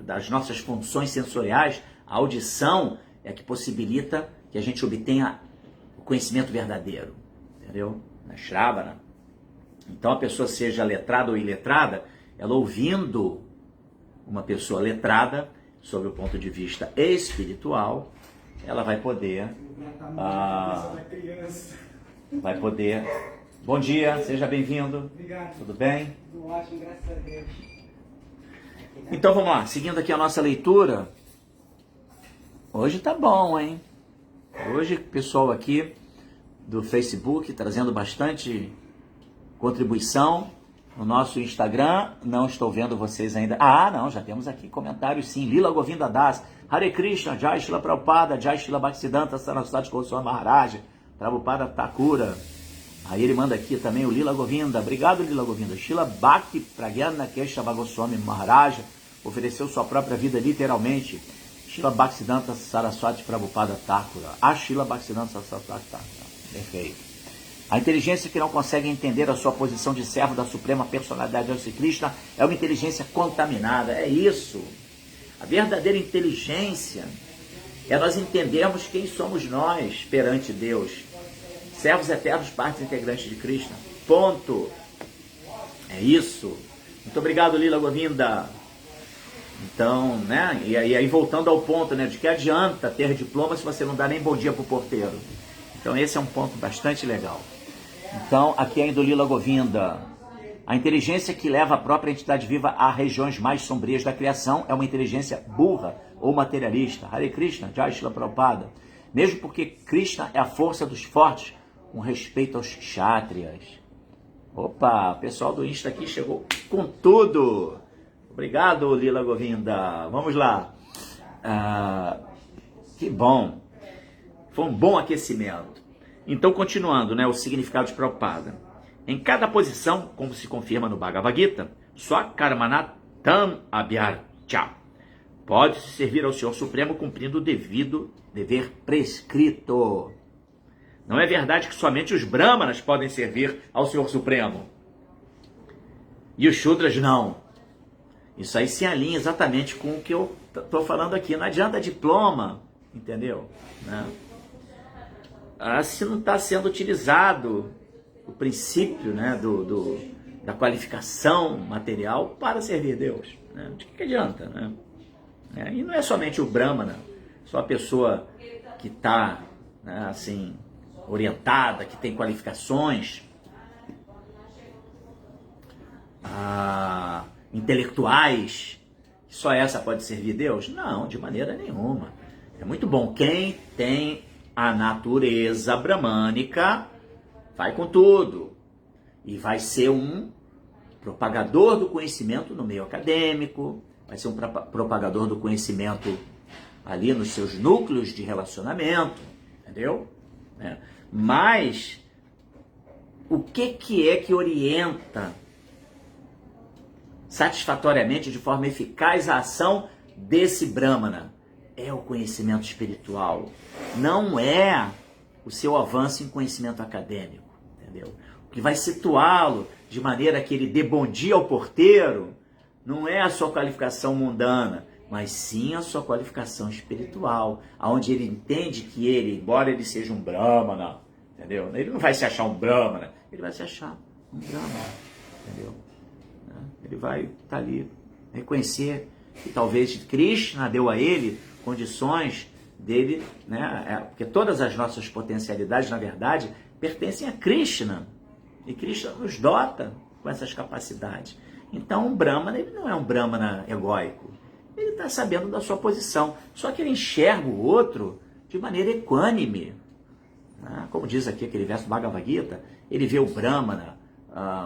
S1: das nossas funções sensoriais, a audição é que possibilita que a gente obtenha o conhecimento verdadeiro, entendeu? Na Shravana. Então a pessoa seja letrada ou iletrada, ela ouvindo uma pessoa letrada, sobre o ponto de vista espiritual, ela vai poder... Bom dia, seja bem-vindo.
S2: Obrigado.
S1: Tudo bem?
S2: Tudo ótimo, graças a Deus.
S1: Então vamos lá, seguindo aqui a nossa leitura. Hoje tá bom, hein? Hoje o pessoal aqui do Facebook trazendo bastante contribuição. No nosso Instagram, não estou vendo vocês ainda. Ah, não, já temos aqui comentários sim. Lila Govinda Das, Hare Krishna, Jai Shila Prabhupada, Jai Shila Bhaktisiddhanta Saraswati Goswami Maharaj, Prabhupada Thakura. Aí ele manda aqui também o Lila Govinda. Obrigado, Lila Govinda. Shila Bhakti Pragyana Keshava Goswami Maharaj ofereceu sua própria vida literalmente. Shila Bhaktisiddhanta Saraswati Prabhupada Thakura. A Shila Bhaktisiddhanta Saraswati Thakura. Perfeito. A inteligência que não consegue entender a sua posição de servo da Suprema Personalidade de Krishna é uma inteligência contaminada. É isso. A verdadeira inteligência é nós entendermos quem somos nós perante Deus. Servos eternos, partes integrantes de Krishna. Ponto. É isso. Muito obrigado, Lila Govinda. Então, né? E aí voltando ao ponto, né? De que adianta ter diploma se você não dá nem bom dia pro porteiro. Então esse é um ponto bastante legal. Então, aqui ainda o Lila Govinda. A inteligência que leva a própria entidade viva a regiões mais sombrias da criação é uma inteligência burra ou materialista. Hare Krishna, Jai Shila Prabhupada. Mesmo porque Krishna é a força dos fortes, com respeito aos kshatriyas. Opa, o pessoal do Insta aqui chegou com tudo. Obrigado, Lila Govinda. Vamos lá. Que bom. Foi um bom aquecimento. Então, continuando, né, o significado de Prabhupada. Em cada posição, como se confirma no Bhagavad Gita, só Karmanatam Abhyarcha pode-se servir ao Senhor Supremo cumprindo o devido dever prescrito. Não é verdade que somente os Brahmanas podem servir ao Senhor Supremo. E os Shudras não. Isso aí se alinha exatamente com o que eu estou falando aqui. Não adianta diploma, entendeu? Né? Se não está sendo utilizado o princípio, né, da qualificação material para servir Deus. Né? De que adianta? Né? E não é somente o Brahmana, só a pessoa que está, né, assim, orientada, que tem qualificações intelectuais, só essa pode servir Deus? Não, de maneira nenhuma. É muito bom. Quem tem a natureza bramânica vai com tudo e vai ser um propagador do conhecimento no meio acadêmico, vai ser um propagador do conhecimento ali nos seus núcleos de relacionamento, entendeu? Mas o que é que orienta satisfatoriamente, de forma eficaz, a ação desse Brahmana? É o conhecimento espiritual, não é o seu avanço em conhecimento acadêmico, entendeu? O que vai situá-lo de maneira que ele dê bom dia ao porteiro não é a sua qualificação mundana, mas sim a sua qualificação espiritual, onde ele entende que ele, embora ele seja um Brahmana, entendeu? Ele não vai se achar um Brahmana, ele vai se achar um Brahmana, entendeu? Ele vai estar ali, reconhecer que talvez Krishna deu a ele condições dele, né? Porque todas as nossas potencialidades, na verdade, pertencem a Krishna. E Krishna nos dota com essas capacidades. Então, um Brahmana, ele não é um Brahmana egóico. Ele está sabendo da sua posição. Só que ele enxerga o outro de maneira equânime. né? Como diz aqui aquele verso do Bhagavad Gita, ele vê o Brahmana,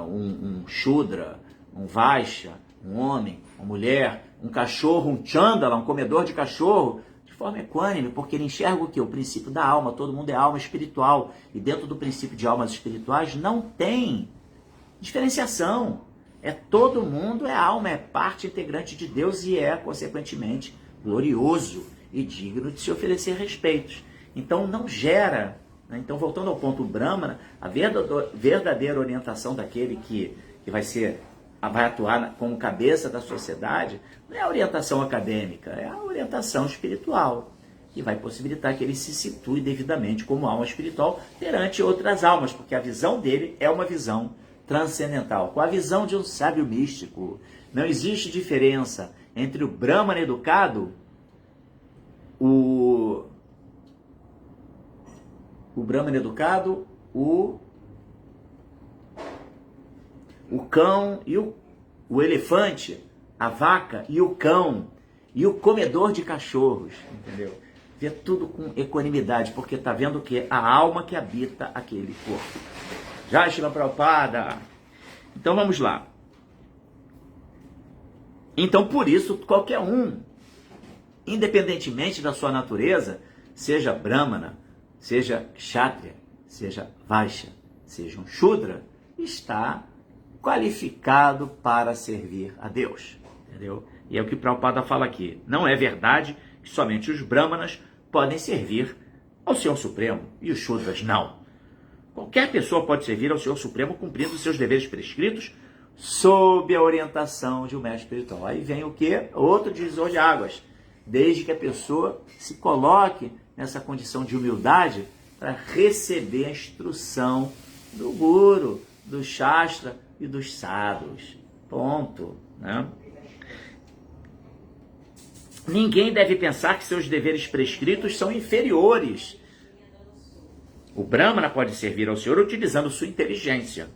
S1: um Shudra, um Vaishya, um homem, uma mulher, um cachorro, um Chandala, um comedor de cachorro, de forma equânime, porque ele enxerga o quê? O princípio da alma, todo mundo é alma espiritual, e dentro do princípio de almas espirituais não tem diferenciação. Todo mundo é alma, é parte integrante de Deus e é, consequentemente, glorioso e digno de se oferecer respeitos. Então não gera, né? Então, voltando ao ponto Brahmana, a verdadeira orientação daquele que vai atuar como cabeça da sociedade, não é a orientação acadêmica, é a orientação espiritual, que vai possibilitar que ele se situe devidamente como alma espiritual perante outras almas, porque a visão dele é uma visão transcendental, com a visão de um sábio místico. Não existe diferença entre o Brahmana educado, o Brahmana educado, o cão e o elefante, a vaca e o cão, e o comedor de cachorros, entendeu? Vê tudo com equanimidade, porque está vendo o quê? A alma que habita aquele corpo. Jai Shila Prabhupada. Então vamos lá. Então por isso, qualquer um, independentemente da sua natureza, seja Brahmana, seja Kshatriya, seja Vaishya, seja um Shudra, está qualificado para servir a Deus, entendeu? E é o que Prabhupada fala aqui. Não é verdade que somente os Brahmanas podem servir ao Senhor Supremo e os Shudras não. Qualquer pessoa pode servir ao Senhor Supremo cumprindo seus deveres prescritos sob a orientação de um mestre espiritual. Aí vem o quê? Outro divisor de águas. Desde que a pessoa se coloque nessa condição de humildade para receber a instrução do Guru, do Shastra e dos sadhus. Ponto, né? Ninguém deve pensar que seus deveres prescritos são inferiores. O Brahmana pode servir ao Senhor utilizando sua inteligência.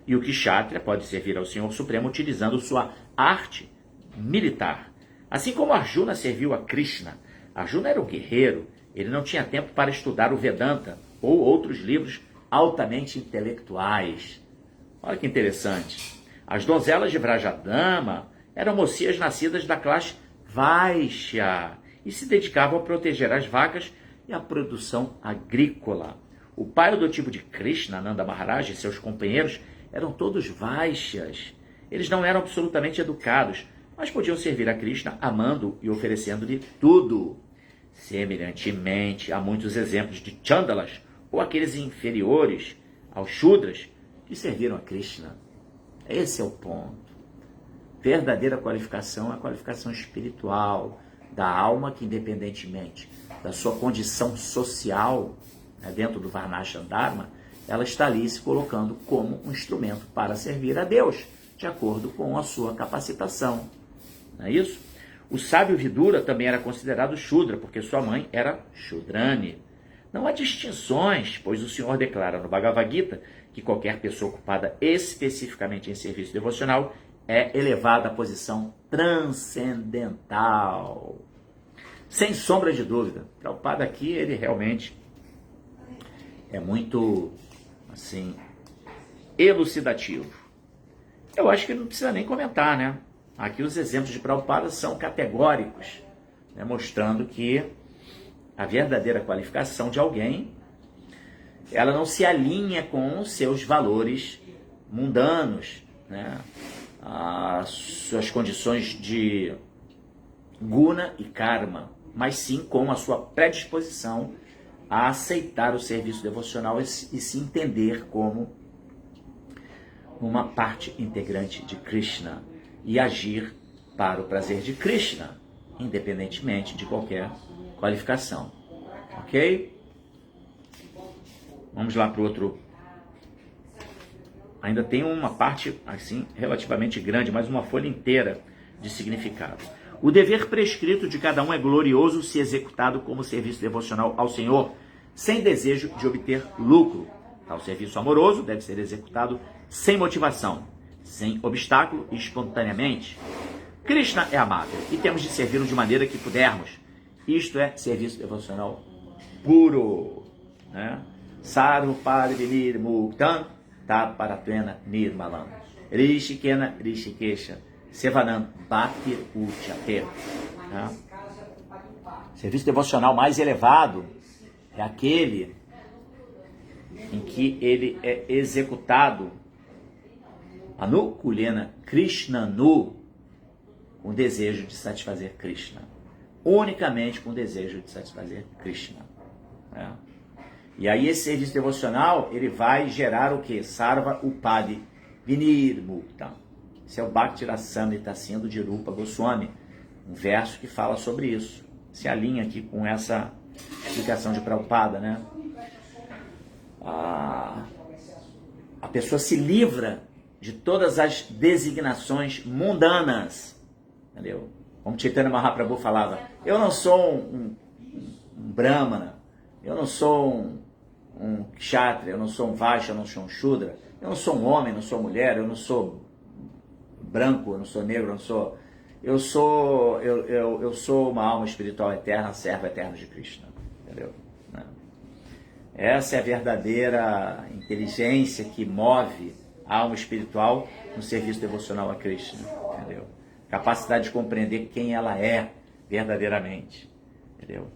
S1: E o Kshatriya pode servir ao Senhor Supremo utilizando sua arte militar. Assim como Arjuna serviu a Krishna. Arjuna era um guerreiro. Ele não tinha tempo para estudar o Vedanta ou outros livros altamente intelectuais. Olha que interessante. As donzelas de Vrajadama eram mocinhas nascidas da classe Vaishya e se dedicavam a proteger as vacas e a produção agrícola. O pai adotivo de Krishna, Nanda Maharaj, e seus companheiros eram todos Vaishyas. Eles não eram absolutamente educados, mas podiam servir a Krishna amando e oferecendo-lhe tudo. Semelhantemente, há muitos exemplos de Chandalas, ou aqueles inferiores aos Shudras, que serviram a Krishna. Esse é o ponto. Verdadeira qualificação é a qualificação espiritual da alma que, independentemente da sua condição social, né, dentro do Varnashram Dharma, ela está ali se colocando como um instrumento para servir a Deus, de acordo com a sua capacitação. Não é isso? O sábio Vidura também era considerado Shudra, porque sua mãe era Shudrani. Não há distinções, pois o Senhor declara no Bhagavad Gita que qualquer pessoa ocupada especificamente em serviço devocional é elevada à posição transcendental. Sem sombra de dúvida. Prabhupada aqui, ele realmente é muito, assim, elucidativo. Eu acho que não precisa nem comentar, né? Aqui os exemplos de Prabhupada são categóricos, né? Mostrando que a verdadeira qualificação de alguém, ela não se alinha com os seus valores mundanos, né? As suas condições de guna e karma, mas sim com a sua predisposição a aceitar o serviço devocional e se entender como uma parte integrante de Krishna e agir para o prazer de Krishna, independentemente de qualquer qualificação. Ok? Vamos lá para o outro. Ainda tem uma parte, assim, relativamente grande, mas uma folha inteira de significado. O dever prescrito de cada um é glorioso se executado como serviço devocional ao Senhor, sem desejo de obter lucro. Tal serviço amoroso deve ser executado sem motivação, sem obstáculo e espontaneamente. Krishna é amável e temos de servi-lo de maneira que pudermos. Isto é serviço devocional puro, né? Sarvapad Vinirmuktam Tat Paratena Nirmalam Rishikena Rishikesha Sevanam Bhaktir Uchate. Serviço devocional mais elevado é aquele em que ele é executado Anukulena Krishnanu, com o desejo de satisfazer Krishna. Unicamente com o desejo de satisfazer Krishna. E aí esse serviço devocional, ele vai gerar o quê? Sarva Upadi Vinirmuktam. Esse é o Bhakti Rasamrita Sindhu de Rupa Goswami. Um verso que fala sobre isso. Se alinha aqui com essa explicação de Prabhupada, né? A pessoa se livra de todas as designações mundanas, entendeu? Como Chaitanya Mahaprabhu falava, eu não sou um brahmana, eu não sou um kshatriya, eu não sou um vaishya, eu não sou um shudra, eu não sou um homem, eu não sou mulher, eu não sou branco, eu não sou negro, eu sou uma alma espiritual eterna, servo eterno de Krishna, entendeu? Essa é a verdadeira inteligência que move a alma espiritual no serviço devocional a Krishna, entendeu? Capacidade de compreender quem ela é verdadeiramente, entendeu?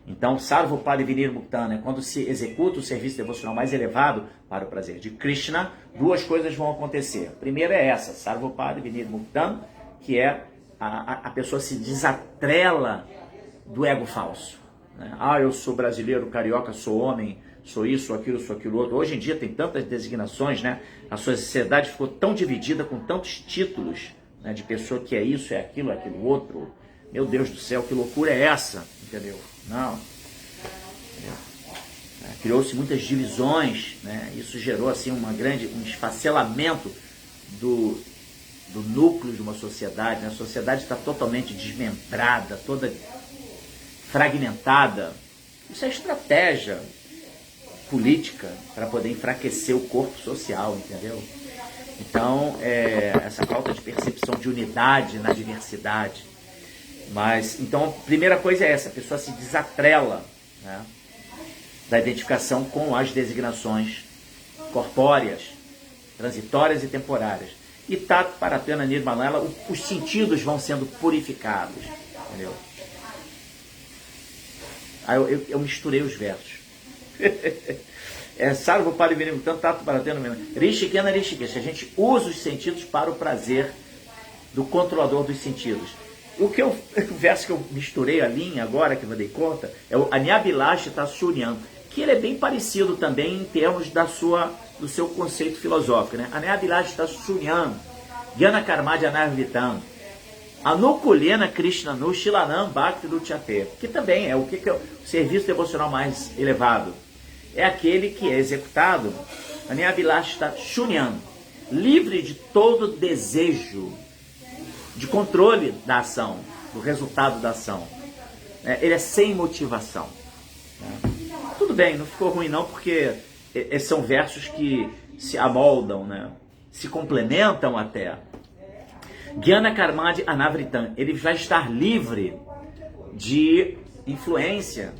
S1: Então, Sarvapad Vinirmuktam, né? Quando se executa o serviço devocional mais elevado para o prazer de Krishna, duas coisas vão acontecer. A primeira é essa, Sarvapad Vinirmuktam, que é a pessoa se desatrela do ego falso. Né? Eu sou brasileiro, carioca, sou homem, sou isso, sou aquilo outro. Hoje em dia tem tantas designações, né? A sociedade ficou tão dividida com tantos títulos, né? De pessoa que é isso, é aquilo outro. Meu Deus do céu, que loucura é essa? Entendeu? Não. Criou-se muitas divisões, né? Isso gerou assim um esfacelamento do núcleo de uma sociedade, né? A sociedade está totalmente desmembrada, toda fragmentada. Isso é estratégia política para poder enfraquecer o corpo social, entendeu? Então, essa falta de percepção de unidade na diversidade. Mas, então, a primeira coisa é essa, a pessoa se desatrela, né, da identificação com as designações corpóreas, transitórias e temporárias. E Tat Paratena Nirmalam, os sentidos vão sendo purificados, entendeu? Aí eu misturei os versos. Sarvapad Vinirmuktam Tat Paratena Nirmalam Rishikena Rishikesh. A gente usa os sentidos para o prazer do controlador dos sentidos. O verso que eu misturei a linha agora, que eu dei conta, é o Anyabilashita Sunyam, que ele é bem parecido também em termos do seu conceito filosófico, né? Anyabilashita Sunyam, Gyana Karmadi Anarvitam, Anukulena Krishnanu Shilanam Bhakti Uchate, que também é o serviço devocional mais elevado. É aquele que é executado, Anyabilashita Sunyam, livre de todo desejo de controle da ação, do resultado da ação. Ele é sem motivação. Tudo bem, não ficou ruim não, porque são versos que se amoldam, né? Se complementam até. Gyana Karmadi Anavritam, ele vai estar livre de influência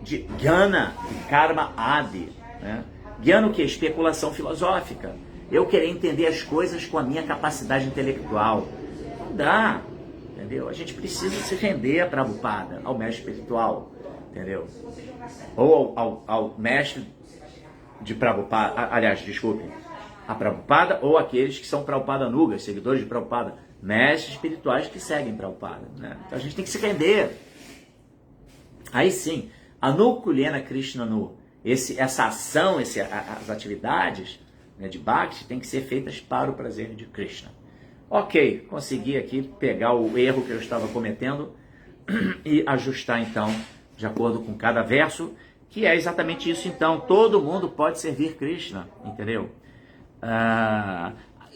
S1: de Gyana e Karma Adi. Né? Gyana o que? Especulação filosófica. Eu querer entender as coisas com a minha capacidade intelectual. Não dá, entendeu? A gente precisa se render a Prabhupada, ao mestre espiritual, entendeu? Ou ao mestre de Prabhupada, aliás, desculpe, a Prabhupada ou aqueles que são Prabhupada Nugas, seguidores de Prabhupada, mestres espirituais que seguem Prabhupada, né? Então a gente tem que se render. Aí sim, Anukulena Krishnanu, essa ação, as atividades, né, de Bhakti tem que ser feitas para o prazer de Krishna. Ok, consegui aqui pegar o erro que eu estava cometendo e ajustar então, de acordo com cada verso, que é exatamente isso então. Todo mundo pode servir Krishna, entendeu?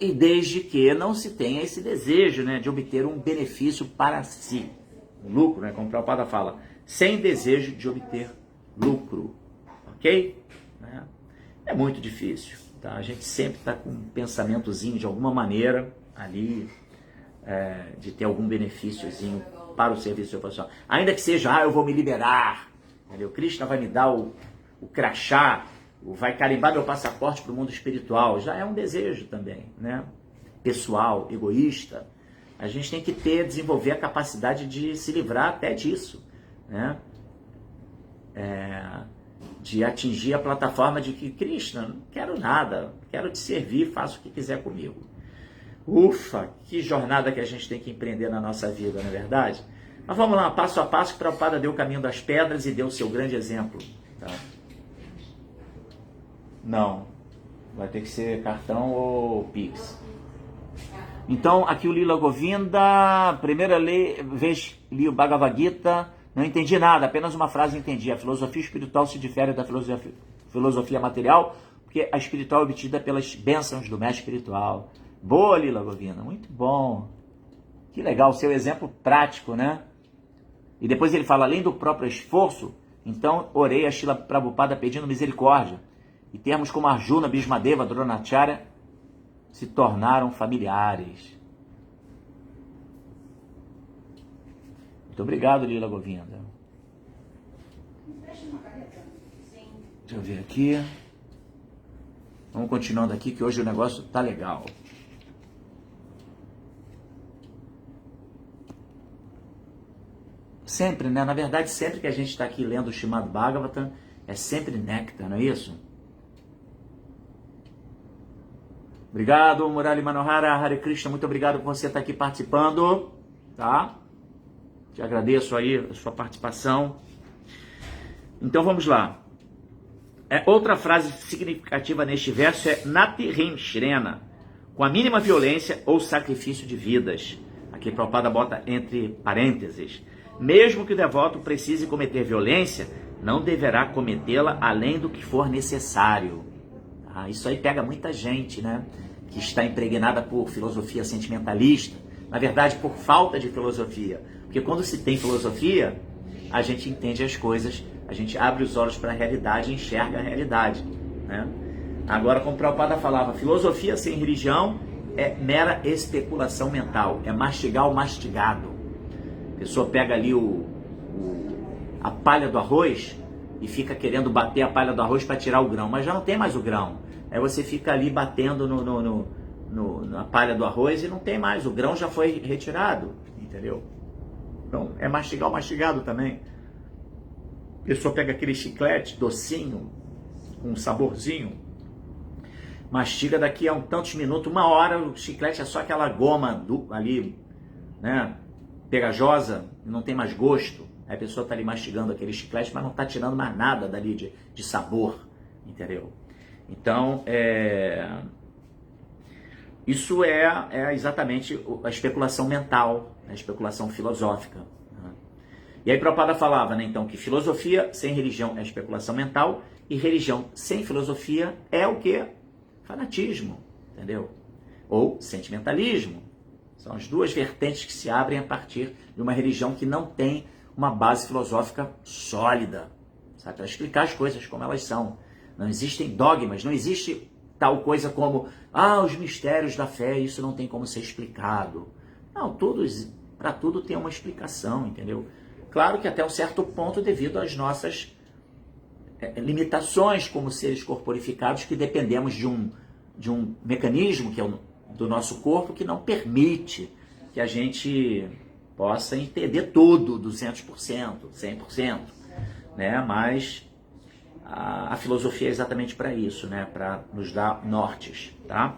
S1: E desde que não se tenha esse desejo, né, de obter um benefício para si. O lucro, né, como o Prabhupada fala, sem desejo de obter lucro. Ok? É muito difícil. Tá? A gente sempre está com um pensamentozinho de alguma maneira ali, de ter algum benefíciozinho para o serviço devocional. Ainda que seja, eu vou me liberar, entendeu? Krishna vai me dar o crachá, vai carimbar meu passaporte para o mundo espiritual. Já é um desejo também, né? Pessoal, egoísta. A gente tem que desenvolver a capacidade de se livrar até disso, né? De atingir a plataforma de que, Krishna, não quero nada, quero te servir, faça o que quiser comigo. Ufa, que jornada que a gente tem que empreender na nossa vida, não é verdade? Mas vamos lá, passo a passo, que Prabhupada deu o caminho das pedras e deu o seu grande exemplo. Tá? Não, vai ter que ser cartão ou Pix. Então, aqui o Lila Govinda, primeira vez li o Bhagavad Gita, não entendi nada, apenas uma frase entendi. A filosofia espiritual se difere da filosofia material, porque a espiritual é obtida pelas bênçãos do mestre espiritual. Boa, Lila Govinda, muito bom. Que legal, seu exemplo prático, né? E depois ele fala, além do próprio esforço, então orei a Srila Prabhupada pedindo misericórdia. E termos como Arjuna, Bhismadeva, Dronacharya se tornaram familiares. Muito obrigado, Lila Govinda. Deixa eu ver aqui. Vamos continuando aqui, que hoje o negócio tá legal. Sempre, né? Na verdade, sempre que a gente está aqui lendo o Srimad Bhagavatam, é sempre néctar, não é isso? Obrigado, Murali Manohara, Hare Krishna, muito obrigado por você estar aqui participando, tá? Te agradeço aí a sua participação. Então vamos lá. Outra frase significativa neste verso é Natirim Shrena, com a mínima violência ou sacrifício de vidas. Aqui Prabhupada bota entre parênteses. Mesmo que o devoto precise cometer violência, não deverá cometê-la além do que for necessário. Isso aí pega muita gente, né? Que está impregnada por filosofia sentimentalista. Na verdade, por falta de filosofia. Porque quando se tem filosofia, a gente entende as coisas, a gente abre os olhos para a realidade e enxerga a realidade, né? Agora, como o Prabhupada falava, filosofia sem religião é mera especulação mental, é mastigar o mastigado. A pessoa pega ali a palha do arroz e fica querendo bater a palha do arroz para tirar o grão, mas já não tem mais o grão. Aí você fica ali batendo na palha do arroz e não tem mais, o grão já foi retirado, entendeu? Então, é mastigar o mastigado também. A pessoa pega aquele chiclete docinho, com um saborzinho, mastiga daqui a tantos minutos, uma hora, o chiclete é só aquela goma ali, né, pegajosa, não tem mais gosto. Aí a pessoa está ali mastigando aquele chiclete, mas não está tirando mais nada dali de sabor, entendeu? Então, isso é exatamente a especulação mental, a especulação filosófica. Né? E aí Prabhupada falava, né, então, que filosofia sem religião é especulação mental e religião sem filosofia é o quê? Fanatismo, entendeu? Ou sentimentalismo. São as duas vertentes que se abrem a partir de uma religião que não tem uma base filosófica sólida, sabe? Para explicar as coisas como elas são. Não existem dogmas, não existe tal coisa como, os mistérios da fé, isso não tem como ser explicado. Não, para tudo tem uma explicação, entendeu? Claro que até um certo ponto, devido às nossas limitações como seres corporificados, que dependemos de um mecanismo, que é do nosso corpo, que não permite que a gente possa entender tudo, 200%, 100%, né? Mas a filosofia é exatamente para isso, né? Para nos dar nortes, tá?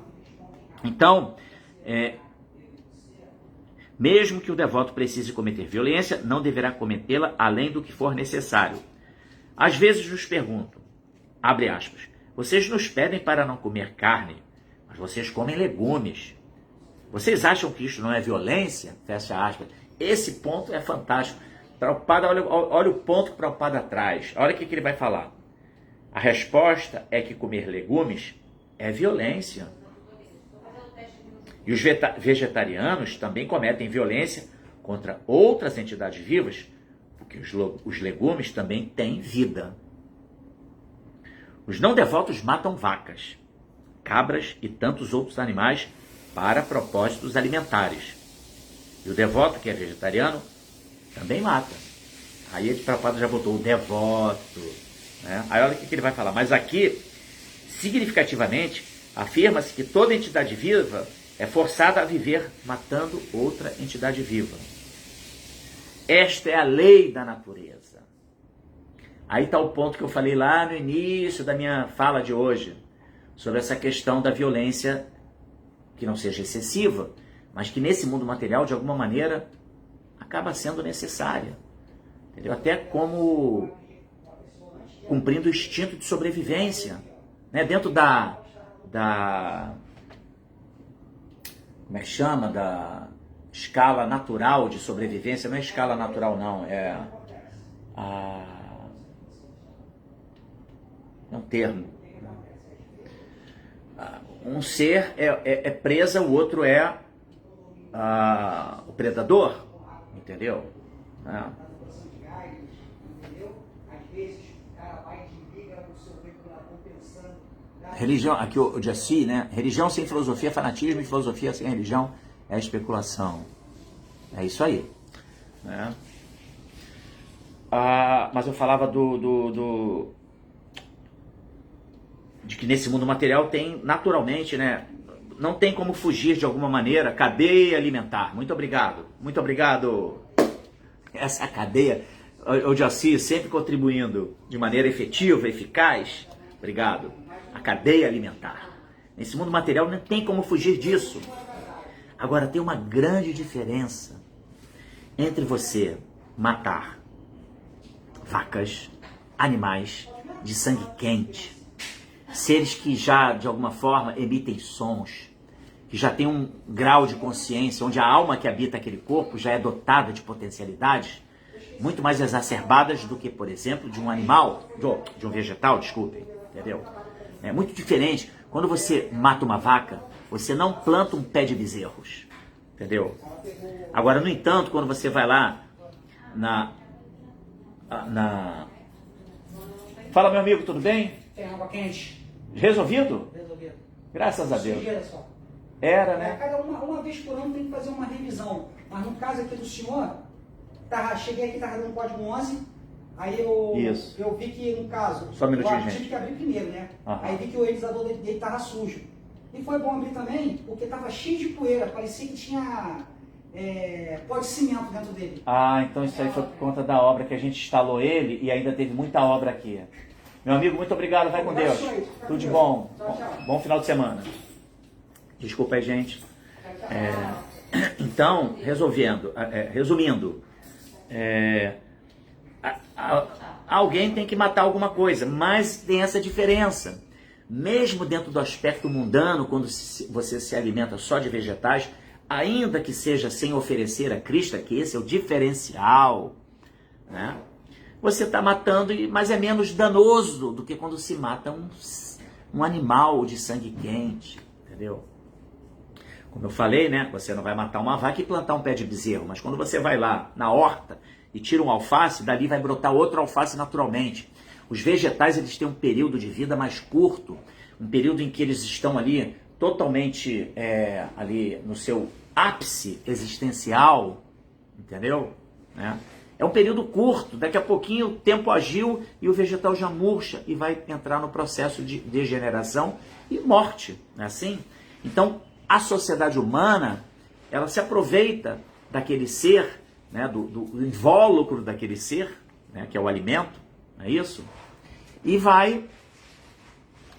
S1: Então, mesmo que o devoto precise cometer violência, não deverá cometê-la além do que for necessário. Às vezes nos perguntam, abre aspas, vocês nos pedem para não comer carne, mas vocês comem legumes. Vocês acham que isso não é violência? Fecha aspas. Esse ponto é fantástico. Prabhupada, olha o ponto que o Prabhupada traz. Olha o que ele vai falar. A resposta é que comer legumes é violência. E os vegetarianos também cometem violência contra outras entidades vivas, porque os legumes também têm vida. Os não devotos matam vacas, cabras e tantos outros animais para propósitos alimentares. E o devoto, que é vegetariano, também mata. Aí o Prabhupada já botou o devoto, né? Aí olha o que ele vai falar. Mas aqui significativamente, afirma-se que toda entidade viva é forçada a viver matando outra entidade viva. Esta é a lei da natureza. Aí está o ponto que eu falei lá no início da minha fala de hoje, sobre essa questão da violência que não seja excessiva, mas que nesse mundo material, de alguma maneira, acaba sendo necessária. Entendeu? Até como cumprindo o instinto de sobrevivência, né? Dentro da como é que chama? Da escala natural de sobrevivência. Não é escala natural, não. É um termo. Um ser é presa, o outro é o predador. Entendeu? Religião, aqui o Jaci, né? Religião sem filosofia é fanatismo, e filosofia sem religião é especulação. É isso aí. Né? Mas eu falava de que nesse mundo material tem, naturalmente, né? Não tem como fugir de alguma maneira, cadeia alimentar. Muito obrigado. Muito obrigado. Essa é a cadeia, o Jaci sempre contribuindo de maneira efetiva, eficaz. Obrigado. A cadeia alimentar. Nesse mundo material não tem como fugir disso. Agora, tem uma grande diferença entre você matar vacas, animais de sangue quente, seres que já, de alguma forma, emitem sons, que já tem um grau de consciência, onde a alma que habita aquele corpo já é dotada de potencialidades muito mais exacerbadas do que, por exemplo, de um animal, de um vegetal, desculpem, entendeu? É muito diferente. Quando você mata uma vaca, você não planta um pé de bezerros, entendeu? Agora, no entanto, quando você vai lá Fala, meu amigo, tudo bem?
S2: Tem água quente.
S1: Resolvido?
S2: Resolvido.
S1: Graças a Deus.
S2: Sujeira só.
S1: Era, né?
S2: Cada uma vez por ano tem que fazer uma revisão. Mas no caso aqui do senhor, cheguei aqui, estava dando código 11, aí eu vi que, no caso,
S1: só um minutinho,
S2: eu tive que abrir primeiro, né?
S1: Aham.
S2: Aí vi que o erizador dele estava sujo. E foi bom abrir também, porque estava cheio de poeira, parecia que tinha pó de cimento dentro dele.
S1: Então isso aí foi por conta da obra que a gente instalou ele e ainda teve muita obra aqui. Meu amigo, muito obrigado, vai com Deus. Tudo de bom. Bom final de semana. Desculpa aí, gente. Então, resumindo, alguém tem que matar alguma coisa, mas tem essa diferença. Mesmo dentro do aspecto mundano, quando você se alimenta só de vegetais, ainda que seja sem oferecer a Cristo, que esse é o diferencial, né? Você está matando, mas é menos danoso do que quando se mata um animal de sangue quente, entendeu? Como eu falei, né? Você não vai matar uma vaca e plantar um pé de bezerro, mas quando você vai lá na horta e tira um alface, dali vai brotar outro alface naturalmente. Os vegetais, eles têm um período de vida mais curto, um período em que eles estão ali totalmente ali no seu ápice existencial, entendeu? É um período curto, daqui a pouquinho o tempo agiu e o vegetal já murcha e vai entrar no processo de degeneração e morte, não é assim? Então, a sociedade humana, ela se aproveita daquele ser, né, do invólucro daquele ser, né, que é o alimento, não é isso? E vai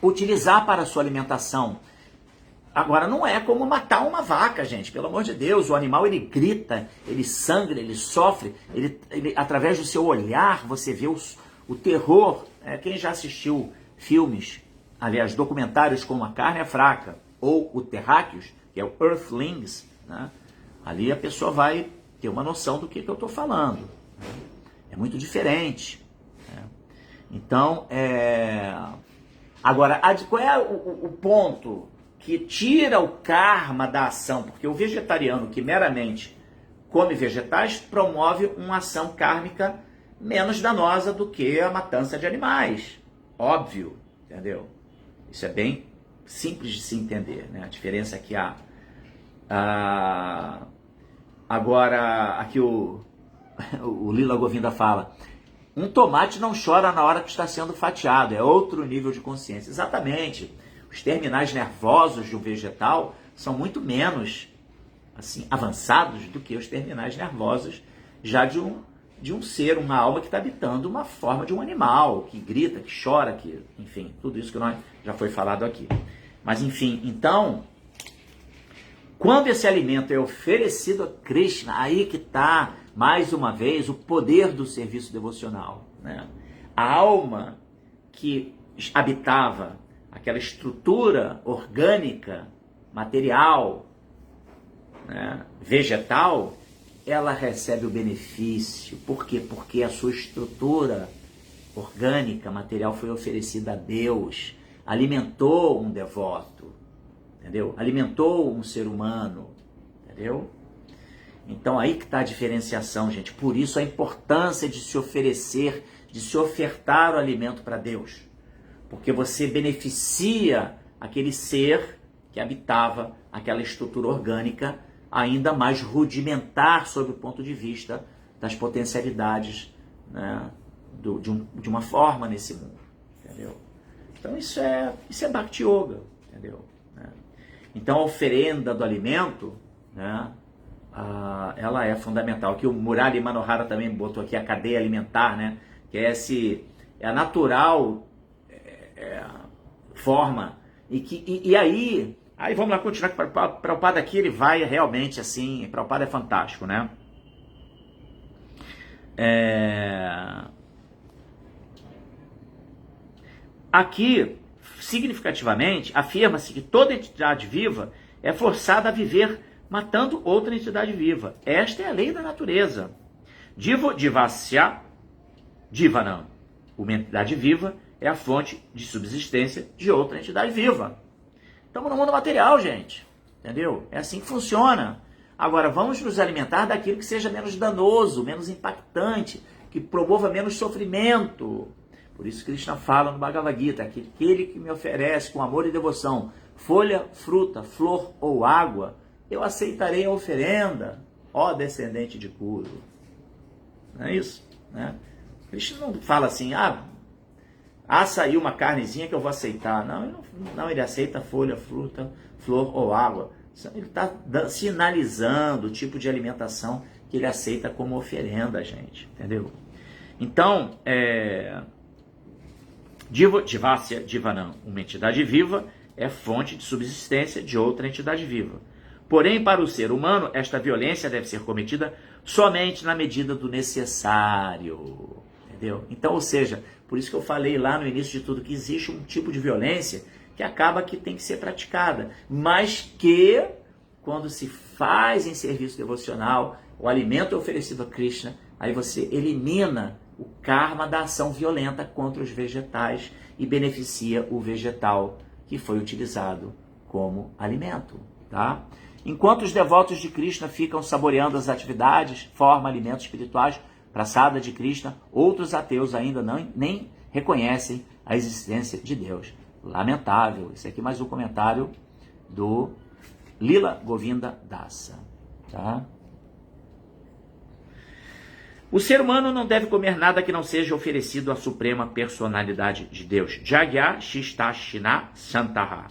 S1: utilizar para a sua alimentação. Agora, não é como matar uma vaca, gente, pelo amor de Deus. O animal, ele grita, ele sangra, ele sofre, ele através do seu olhar, você vê o terror. Quem já assistiu filmes, aliás, documentários como A Carne é Fraca, ou o Terráqueos, que é o Earthlings, né? Ali a pessoa vai ter uma noção do que eu estou falando. É muito diferente. Né? Então, agora, qual é o ponto que tira o karma da ação? Porque o vegetariano que meramente come vegetais promove uma ação kármica menos danosa do que a matança de animais. Óbvio, entendeu? Isso é bem simples de se entender, né? A diferença que há. Agora, aqui o Lila Govinda fala, Um tomate não chora na hora que está sendo fatiado, é outro nível de consciência. Exatamente. Os terminais nervosos de um vegetal são muito menos assim avançados do que os terminais nervosos já de um ser, uma alma que está habitando uma forma de um animal, que grita, que chora, que, enfim, tudo isso que já foi falado aqui. Mas, enfim, então, quando esse alimento é oferecido a Krishna, aí que está, mais uma vez, o poder do serviço devocional, né? A alma que habitava aquela estrutura orgânica, material, né, vegetal, ela recebe o benefício. Por quê? Porque a sua estrutura orgânica, material, foi oferecida a Deus, alimentou um devoto, entendeu? Alimentou um ser humano, entendeu? Então aí que está a diferenciação, gente. Por isso a importância de se oferecer, de se ofertar o alimento para Deus. Porque você beneficia aquele ser que habitava aquela estrutura orgânica ainda mais rudimentar sob o ponto de vista das potencialidades, né, de uma forma nesse mundo, entendeu? Então isso é Bhakti Yoga, entendeu? Então a oferenda do alimento, né, ela é fundamental. Aqui o Murali Manohara também botou aqui a cadeia alimentar, né, que é a natural forma, e aí vamos lá continuar, que o Prabhupada aqui ele vai realmente assim, o Prabhupada é fantástico, né? Aqui, significativamente, afirma-se que toda entidade viva é forçada a viver matando outra entidade viva. Esta é a lei da natureza. Divo divasya divanam. Uma entidade viva é a fonte de subsistência de outra entidade viva. Estamos no mundo material, gente. Entendeu? É assim que funciona. Agora, vamos nos alimentar daquilo que seja menos danoso, menos impactante, que promova menos sofrimento. Por isso Krishna fala no Bhagavad Gita, que aquele que me oferece com amor e devoção folha, fruta, flor ou água, eu aceitarei a oferenda, ó descendente de Kuru. Não é isso? Né? Krishna não fala assim, assa aí uma carnezinha que eu vou aceitar. Não, ele aceita folha, fruta, flor ou água. Ele está sinalizando o tipo de alimentação que ele aceita como oferenda, gente. Entendeu? Então, Divasya Divanam, uma entidade viva, é fonte de subsistência de outra entidade viva. Porém, para o ser humano, esta violência deve ser cometida somente na medida do necessário. Entendeu? Então, ou seja, por isso que eu falei lá no início de tudo que existe um tipo de violência que acaba que tem que ser praticada, mas que, quando se faz em serviço devocional, o alimento é oferecido a Krishna, aí você elimina o karma da ação violenta contra os vegetais e beneficia o vegetal que foi utilizado como alimento, tá? Enquanto os devotos de Krishna ficam saboreando as atividades, formam alimentos espirituais, praçada de Krishna, outros ateus ainda nem reconhecem a existência de Deus. Lamentável. Esse aqui é mais um comentário do Lila Govinda Dasa. Tá? O ser humano não deve comer nada que não seja oferecido à suprema personalidade de Deus. Jagya Shistashina Santaha.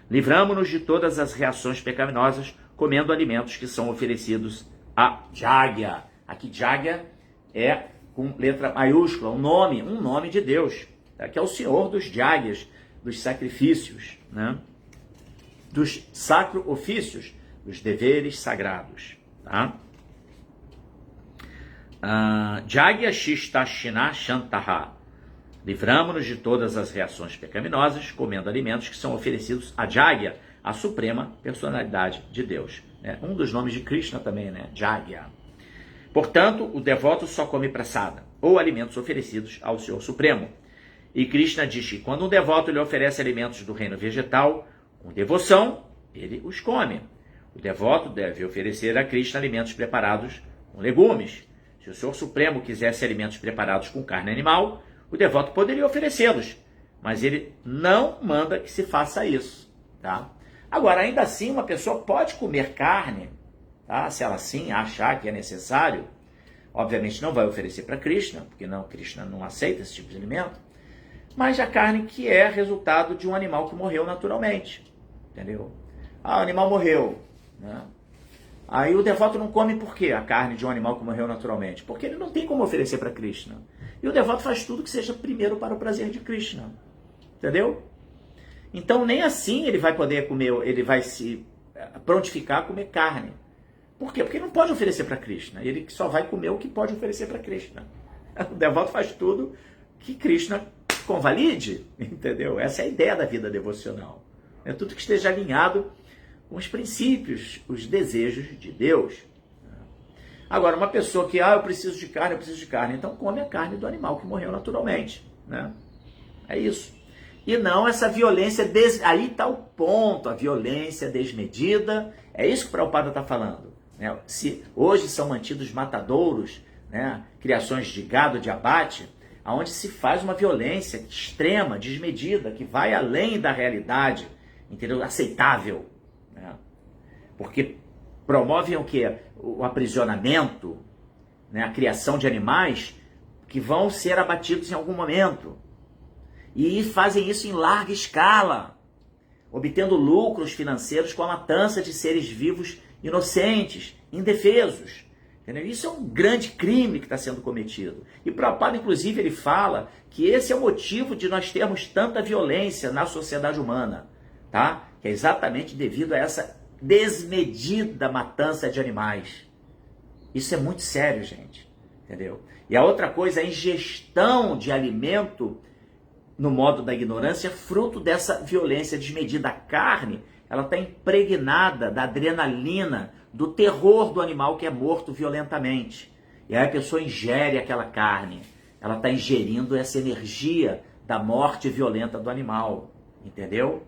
S1: Livramo-nos de todas as reações pecaminosas comendo alimentos que são oferecidos a Jagya. Aqui Jagya é com letra maiúscula, um nome de Deus, tá? Que é o Senhor dos Jagyas, dos sacrifícios, né? Dos sacro-ofícios, dos deveres sagrados. Tá? Jagya Shistashina Shantaha. Livramo-nos de todas as reações pecaminosas, comendo alimentos que são oferecidos a Jagya, a suprema personalidade de Deus. Né? Um dos nomes de Krishna também, né? Jagya. Portanto, o devoto só come prasada, ou alimentos oferecidos ao Senhor Supremo. E Krishna diz que quando um devoto lhe oferece alimentos do reino vegetal, com devoção, ele os come. O devoto deve oferecer a Krishna alimentos preparados com legumes. Se o Senhor Supremo quisesse alimentos preparados com carne animal, o devoto poderia oferecê-los, mas ele não manda que se faça isso. Tá? Agora, ainda assim, uma pessoa pode comer carne, tá? Se ela sim achar que é necessário, obviamente não vai oferecer para Krishna, porque Krishna não aceita esse tipo de alimento, mas a carne que é resultado de um animal que morreu naturalmente, entendeu? Ah, o animal morreu, né? Aí o devoto não come por quê? A carne de um animal que morreu naturalmente? Porque ele não tem como oferecer para Krishna. E o devoto faz tudo que seja primeiro para o prazer de Krishna, entendeu? Então nem assim ele vai poder comer, ele vai se prontificar a comer carne. Por quê? Porque ele não pode oferecer para Krishna. Ele só vai comer o que pode oferecer para Krishna. O devoto faz tudo que Krishna convalide, entendeu? Essa é a ideia da vida devocional. É tudo que esteja alinhado com os princípios, os desejos de Deus. Agora, uma pessoa que, eu preciso de carne, então come a carne do animal que morreu naturalmente, né? É isso. E não essa violência, aí está o ponto, a violência desmedida, é isso que o Prabhupada está falando. Né? Se hoje são mantidos matadouros, né, criações de gado de abate, onde se faz uma violência extrema, desmedida, que vai além da realidade, entendeu? Aceitável. Né? Porque promovem o quê? O aprisionamento, né? A criação de animais que vão ser abatidos em algum momento. E fazem isso em larga escala, obtendo lucros financeiros com a matança de seres vivos inocentes, indefesos. Entendeu? Isso é um grande crime que está sendo cometido. E Prabhupada, inclusive, ele fala que esse é o motivo de nós termos tanta violência na sociedade humana, tá? Que é exatamente devido a essa desmedida matança de animais. Isso é muito sério, gente. Entendeu? E a outra coisa, a ingestão de alimento no modo da ignorância, fruto dessa violência desmedida. A carne, ela está impregnada da adrenalina, do terror do animal que é morto violentamente. E aí a pessoa ingere aquela carne. Ela está ingerindo essa energia da morte violenta do animal. Entendeu?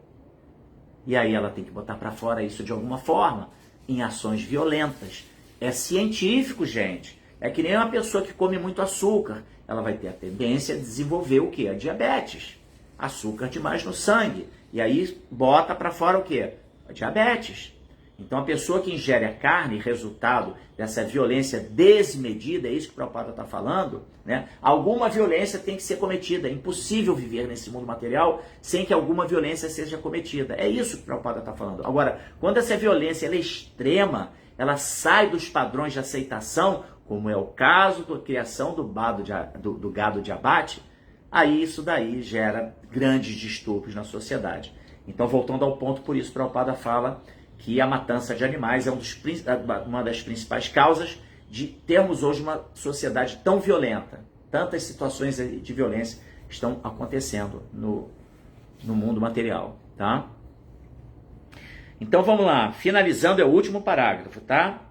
S1: E aí ela tem que botar para fora isso de alguma forma, em ações violentas. É científico, gente. É que nem uma pessoa que come muito açúcar. Ela vai ter a tendência a desenvolver o quê? A diabetes. Açúcar demais no sangue. E aí bota para fora o quê? A diabetes. Então a pessoa que ingere a carne, resultado dessa violência desmedida, é isso que o Prabhupada está falando, né? Alguma violência tem que ser cometida. É impossível viver nesse mundo material sem que alguma violência seja cometida. É isso que o Prabhupada está falando. Agora, quando essa violência ela é extrema, ela sai dos padrões de aceitação, como é o caso da criação do gado de abate, aí isso daí gera grandes distúrbios na sociedade. Então, voltando ao ponto, por isso o Prabhupada fala que a matança de animais é uma das principais causas de termos hoje uma sociedade tão violenta. Tantas situações de violência estão acontecendo no mundo material, tá? Então vamos lá, finalizando é o último parágrafo, tá?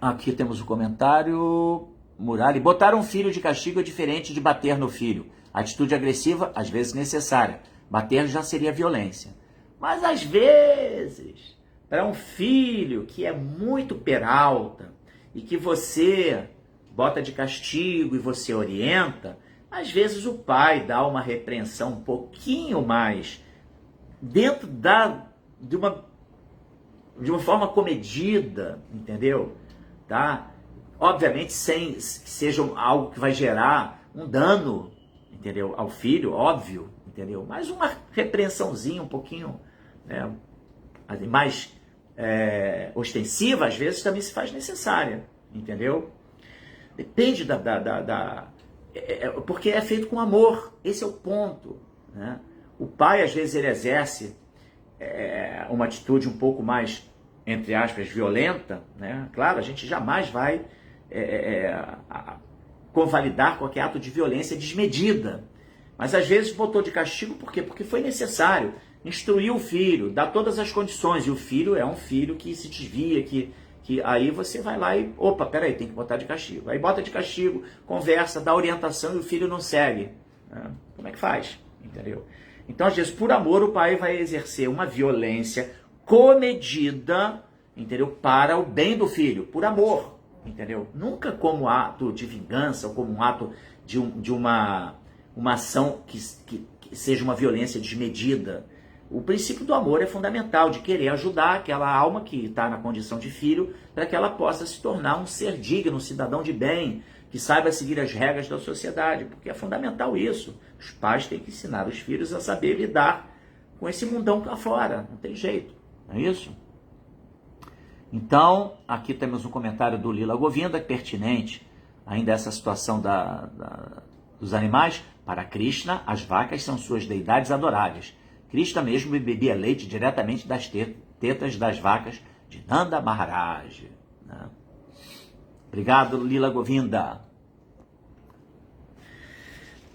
S1: Aqui temos o comentário. Murali, botar um filho de castigo é diferente de bater no filho. Atitude agressiva, às vezes necessária. Bater já seria violência. Mas às vezes, para um filho que é muito peralta e que você bota de castigo e você orienta, às vezes o pai dá uma repreensão um pouquinho mais dentro de uma forma comedida, entendeu? Tá? Obviamente sem que seja algo que vai gerar um dano, entendeu? Ao filho, óbvio, entendeu? Mas uma repreensãozinha um pouquinho, né, mais ostensiva, às vezes também se faz necessária, entendeu? Depende porque é feito com amor, esse é o ponto, né? O pai, às vezes, ele exerce uma atitude um pouco mais, entre aspas, violenta, né? Claro, a gente jamais vai convalidar qualquer ato de violência desmedida. Mas às vezes botou de castigo, por quê? Porque foi necessário instruir o filho, dar todas as condições. E o filho é um filho que se desvia, que aí você vai lá e, opa, peraí, tem que botar de castigo. Aí bota de castigo, conversa, dá orientação e o filho não segue. Né? Como é que faz? Entendeu? Então, às vezes, por amor, o pai vai exercer uma violência comedida, entendeu? Para o bem do filho, por amor, entendeu? Nunca como ato de vingança ou como um ato de uma ação que seja uma violência desmedida. o princípio do amor é fundamental, de querer ajudar aquela alma que está na condição de filho, para que ela possa se tornar um ser digno, um cidadão de bem, que saiba seguir as regras da sociedade, porque é fundamental isso. Os pais têm que ensinar os filhos a saber lidar com esse mundão cá fora, não tem jeito, não é isso? Então, aqui temos um comentário do Lila Govinda, pertinente ainda essa situação dos animais. Para Krishna, as vacas são suas deidades adoráveis. Krishna mesmo bebia leite diretamente das tetas das vacas de Nanda Maharaj. Né? Obrigado, Lila Govinda.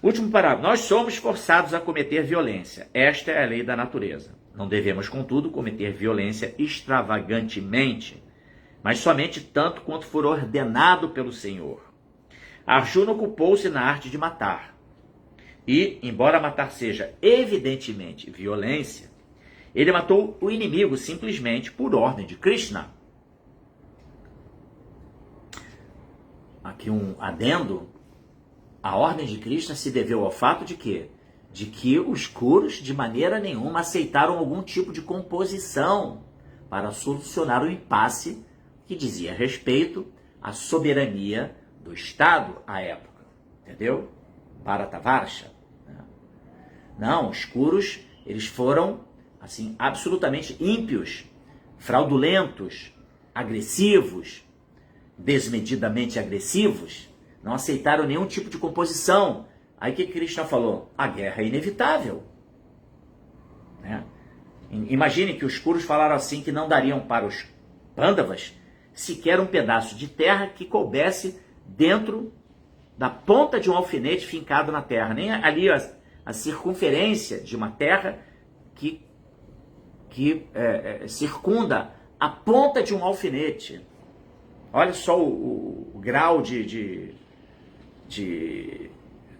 S1: Último parágrafo. Nós somos forçados a cometer violência. Esta é a lei da natureza. Não devemos, contudo, cometer violência extravagantemente, mas somente tanto quanto for ordenado pelo Senhor. Arjuna ocupou-se na arte de matar. E, embora matar seja evidentemente violência, ele matou o inimigo simplesmente por ordem de Krishna. Aqui um adendo. A ordem de Krishna se deveu ao fato de quê? De que os Kurus, de maneira nenhuma, aceitaram algum tipo de composição para solucionar o impasse que dizia respeito à soberania do Estado à época. Entendeu? Bharatavarsha. Não, os Kurus, eles foram, assim, absolutamente ímpios, fraudulentos, agressivos, desmedidamente agressivos, não aceitaram nenhum tipo de composição. Aí o que Krishna falou? A guerra é inevitável. Né? Imagine que os Kurus falaram assim, que não dariam para os Pandavas sequer um pedaço de terra que coubesse dentro da ponta de um alfinete fincado na terra, nem ali a circunferência de uma terra que circunda a ponta de um alfinete. Olha só o grau de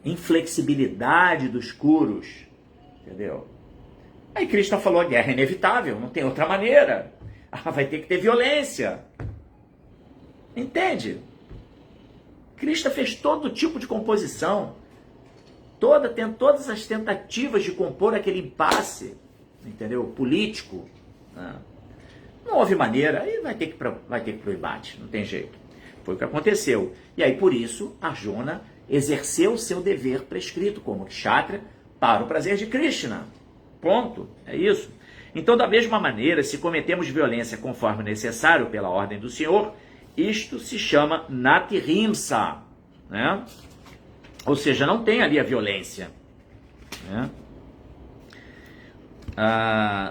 S1: inflexibilidade dos Kurus, entendeu? Aí Krishna falou, a guerra é inevitável, não tem outra maneira. Vai ter que ter violência. Entende? Krishna fez todo tipo de composição, todas as tentativas de compor aquele impasse, entendeu? Político. Né? Não houve maneira, aí vai ter que ir pro embate, não tem jeito. Foi o que aconteceu. E aí, por isso, Arjuna exerceu o seu dever prescrito como kshatriya para o prazer de Krishna. Ponto. É isso. Então, da mesma maneira, se cometemos violência conforme necessário pela ordem do Senhor, isto se chama natihimsa, né? Ou seja, não tem ali a violência. Né?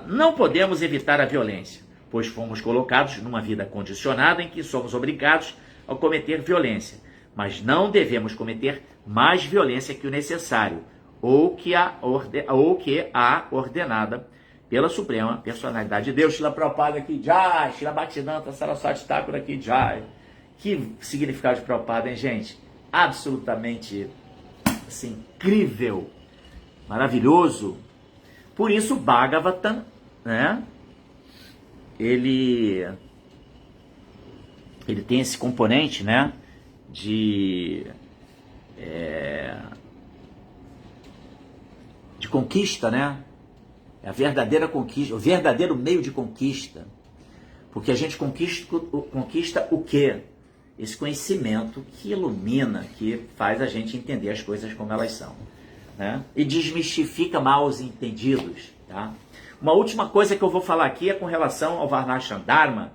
S1: Não podemos evitar a violência, pois fomos colocados numa vida condicionada em que somos obrigados a cometer violência, mas não devemos cometer mais violência que o necessário, ou que a ordenada pela Suprema Personalidade de Deus. Shila Prabhupada aqui, Jai, Shila Bhaktivedanta Saraswati Thakur aqui, Jai. Que significado de Prabhupada, hein, gente? Absolutamente, assim, incrível, maravilhoso. Por isso, Bhagavatam, né? Ele tem esse componente, né? De conquista, né? É a verdadeira conquista, o verdadeiro meio de conquista. Porque a gente conquista o quê? Esse conhecimento que ilumina, que faz a gente entender as coisas como elas são. Né? E desmistifica mal entendidos. Tá? Uma última coisa que eu vou falar aqui é com relação ao Varnashram Dharma,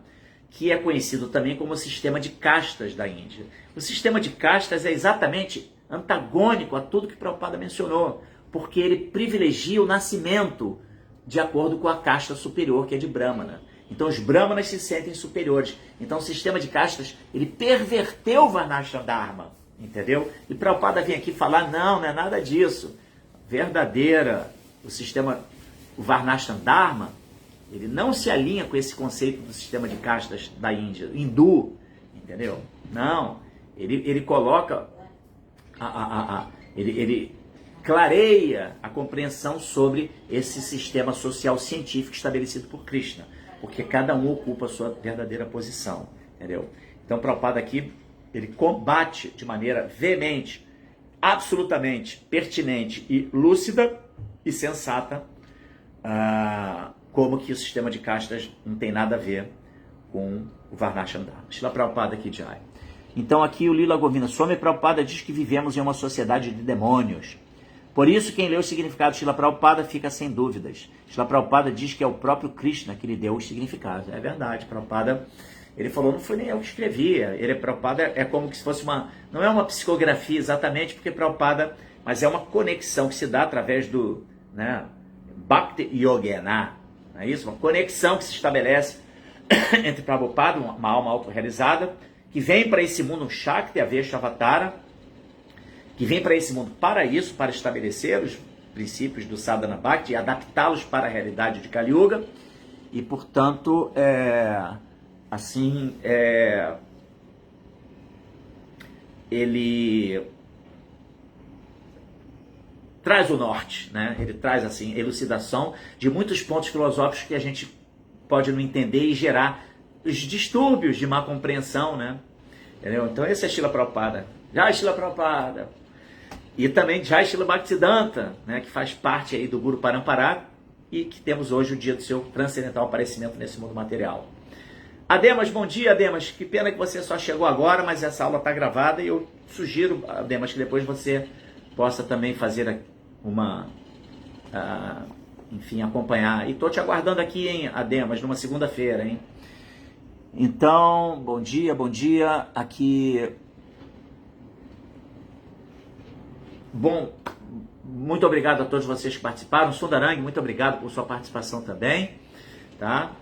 S1: que é conhecido também como o sistema de castas da Índia. O sistema de castas é exatamente antagônico a tudo que Prabhupada mencionou, porque ele privilegia o nascimento de acordo com a casta superior, que é de Brahmana. Então os Brahmanas se sentem superiores. Então o sistema de castas, ele perverteu o Varnashram Dharma, entendeu? E Prabhupada vem aqui falar, não é nada disso. Verdadeira, o Varnashram Dharma, ele não se alinha com esse conceito do sistema de castas da Índia, hindu, entendeu? Não, ele coloca, ele clareia a compreensão sobre esse sistema social científico estabelecido por Krishna, porque cada um ocupa a sua verdadeira posição, entendeu? Então, Prabhupada aqui, ele combate de maneira veemente, absolutamente pertinente e lúcida e sensata como que o sistema de castas não tem nada a ver com o Varnashandana. Srila Prabhupada Ki Jai. Então aqui o Lila Govinda Swami Prabhupada diz que vivemos em uma sociedade de demônios. Por isso quem lê o significado de Srila Prabhupada fica sem dúvidas. Srila Prabhupada diz que é o próprio Krishna que lhe deu os significados. É verdade, Prabhupada, ele falou, não foi nem eu que escrevia. Prabhupada é como se fosse não é uma psicografia exatamente, porque Prabhupada, mas é uma conexão que se dá através do, né, Bhakti Yogena, não é isso? Uma conexão que se estabelece entre Prabhupada, uma alma autorrealizada, que vem para esse mundo, um Shakti, a Veshavatara, que vem para esse mundo para isso, para estabelecer os princípios do Sadhana Bhakti e adaptá-los para a realidade de Kali Yuga, e portanto, ele traz o norte, né? Ele traz assim elucidação de muitos pontos filosóficos que a gente pode não entender e gerar os distúrbios de má compreensão, né? Entendeu? Então esse é Srila Prabhupada. Jai Srila Prabhupada. E também Jai Srila Bhaktisiddhanta, né? Que faz parte aí do Guru Parampara e que temos hoje o dia do seu transcendental aparecimento nesse mundo material. Ademas, bom dia, Ademas. Que pena que você só chegou agora, mas essa aula está gravada e eu sugiro, Ademas, que depois você possa também fazer enfim, acompanhar. E estou te aguardando aqui, hein, Ademas, numa segunda-feira, hein? Então, bom dia, aqui... Bom, muito obrigado a todos vocês que participaram. Sundarang, muito obrigado por sua participação também, tá?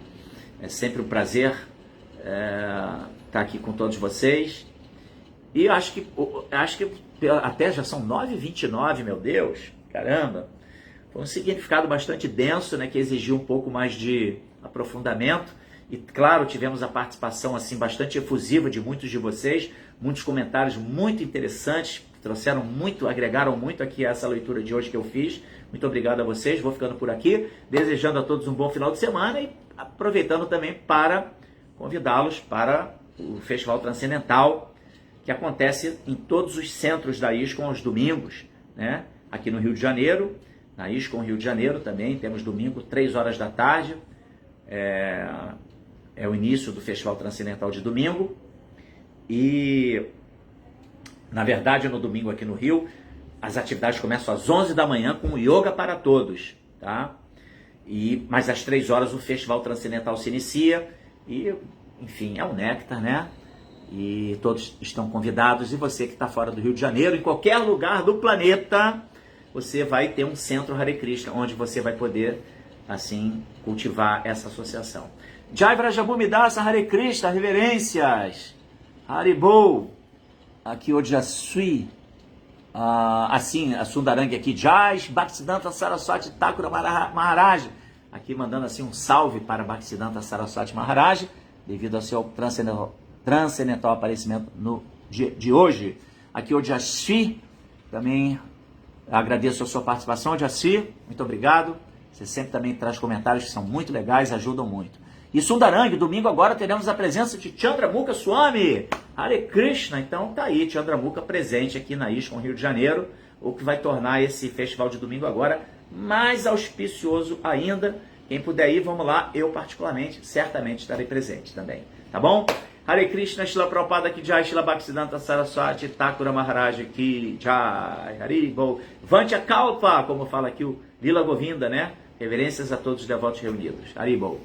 S1: É sempre um prazer estar aqui com todos vocês. E acho que até já são 9h29, meu Deus, caramba. Foi um significado bastante denso, né, que exigiu um pouco mais de aprofundamento. E claro, tivemos a participação assim bastante efusiva de muitos de vocês, muitos comentários muito interessantes, trouxeram muito, agregaram muito aqui a essa leitura de hoje que eu fiz. Muito obrigado a vocês, vou ficando por aqui, desejando a todos um bom final de semana e aproveitando também para convidá-los para o Festival Transcendental, que acontece em todos os centros da ISKCON aos domingos, né? Aqui no Rio de Janeiro, na ISKCON Rio de Janeiro também, temos domingo, 3 horas da tarde, é o início do Festival Transcendental de domingo, e na verdade no domingo aqui no Rio, as atividades começam às 11 da manhã com o Yoga para Todos, tá? Mas às 3 horas o Festival Transcendental se inicia, e enfim, é um néctar, né? E todos estão convidados, e você que está fora do Rio de Janeiro, em qualquer lugar do planeta, você vai ter um centro Hare Krishna, onde você vai poder, assim, cultivar essa associação. Jai Vrajabhumi Dasa Hare Krishna, reverências, Haribol, aqui Ojasui, assim, a Sundarang aqui, Jai Bhaktisiddhanta Saraswati Thakura Maharaj, aqui mandando assim um salve para Bhaktisiddhanta Saraswati Maharaj, devido ao seu transcendental aparecimento no dia de hoje. Aqui o Ojasui, também agradeço a sua participação, Ojasui, muito obrigado. Você sempre também traz comentários que são muito legais, ajudam muito. E Sundarang, domingo agora teremos a presença de Chandramukha Swami, Hare Krishna. Então tá aí, Chandramukha presente aqui na ISKCON Rio de Janeiro, o que vai tornar esse festival de domingo agora mais auspicioso ainda. Quem puder ir, vamos lá, eu particularmente, certamente estarei presente também, tá bom? Hare Krishna, Srila Prabhupada Ki Jai, Srila Bhaktisiddhanta Saraswati Thakura Maharaj Ki Jai, Haribol, Vantya Kalpa, como fala aqui o Lila Govinda, né? Reverências a todos os devotos reunidos. Haribol.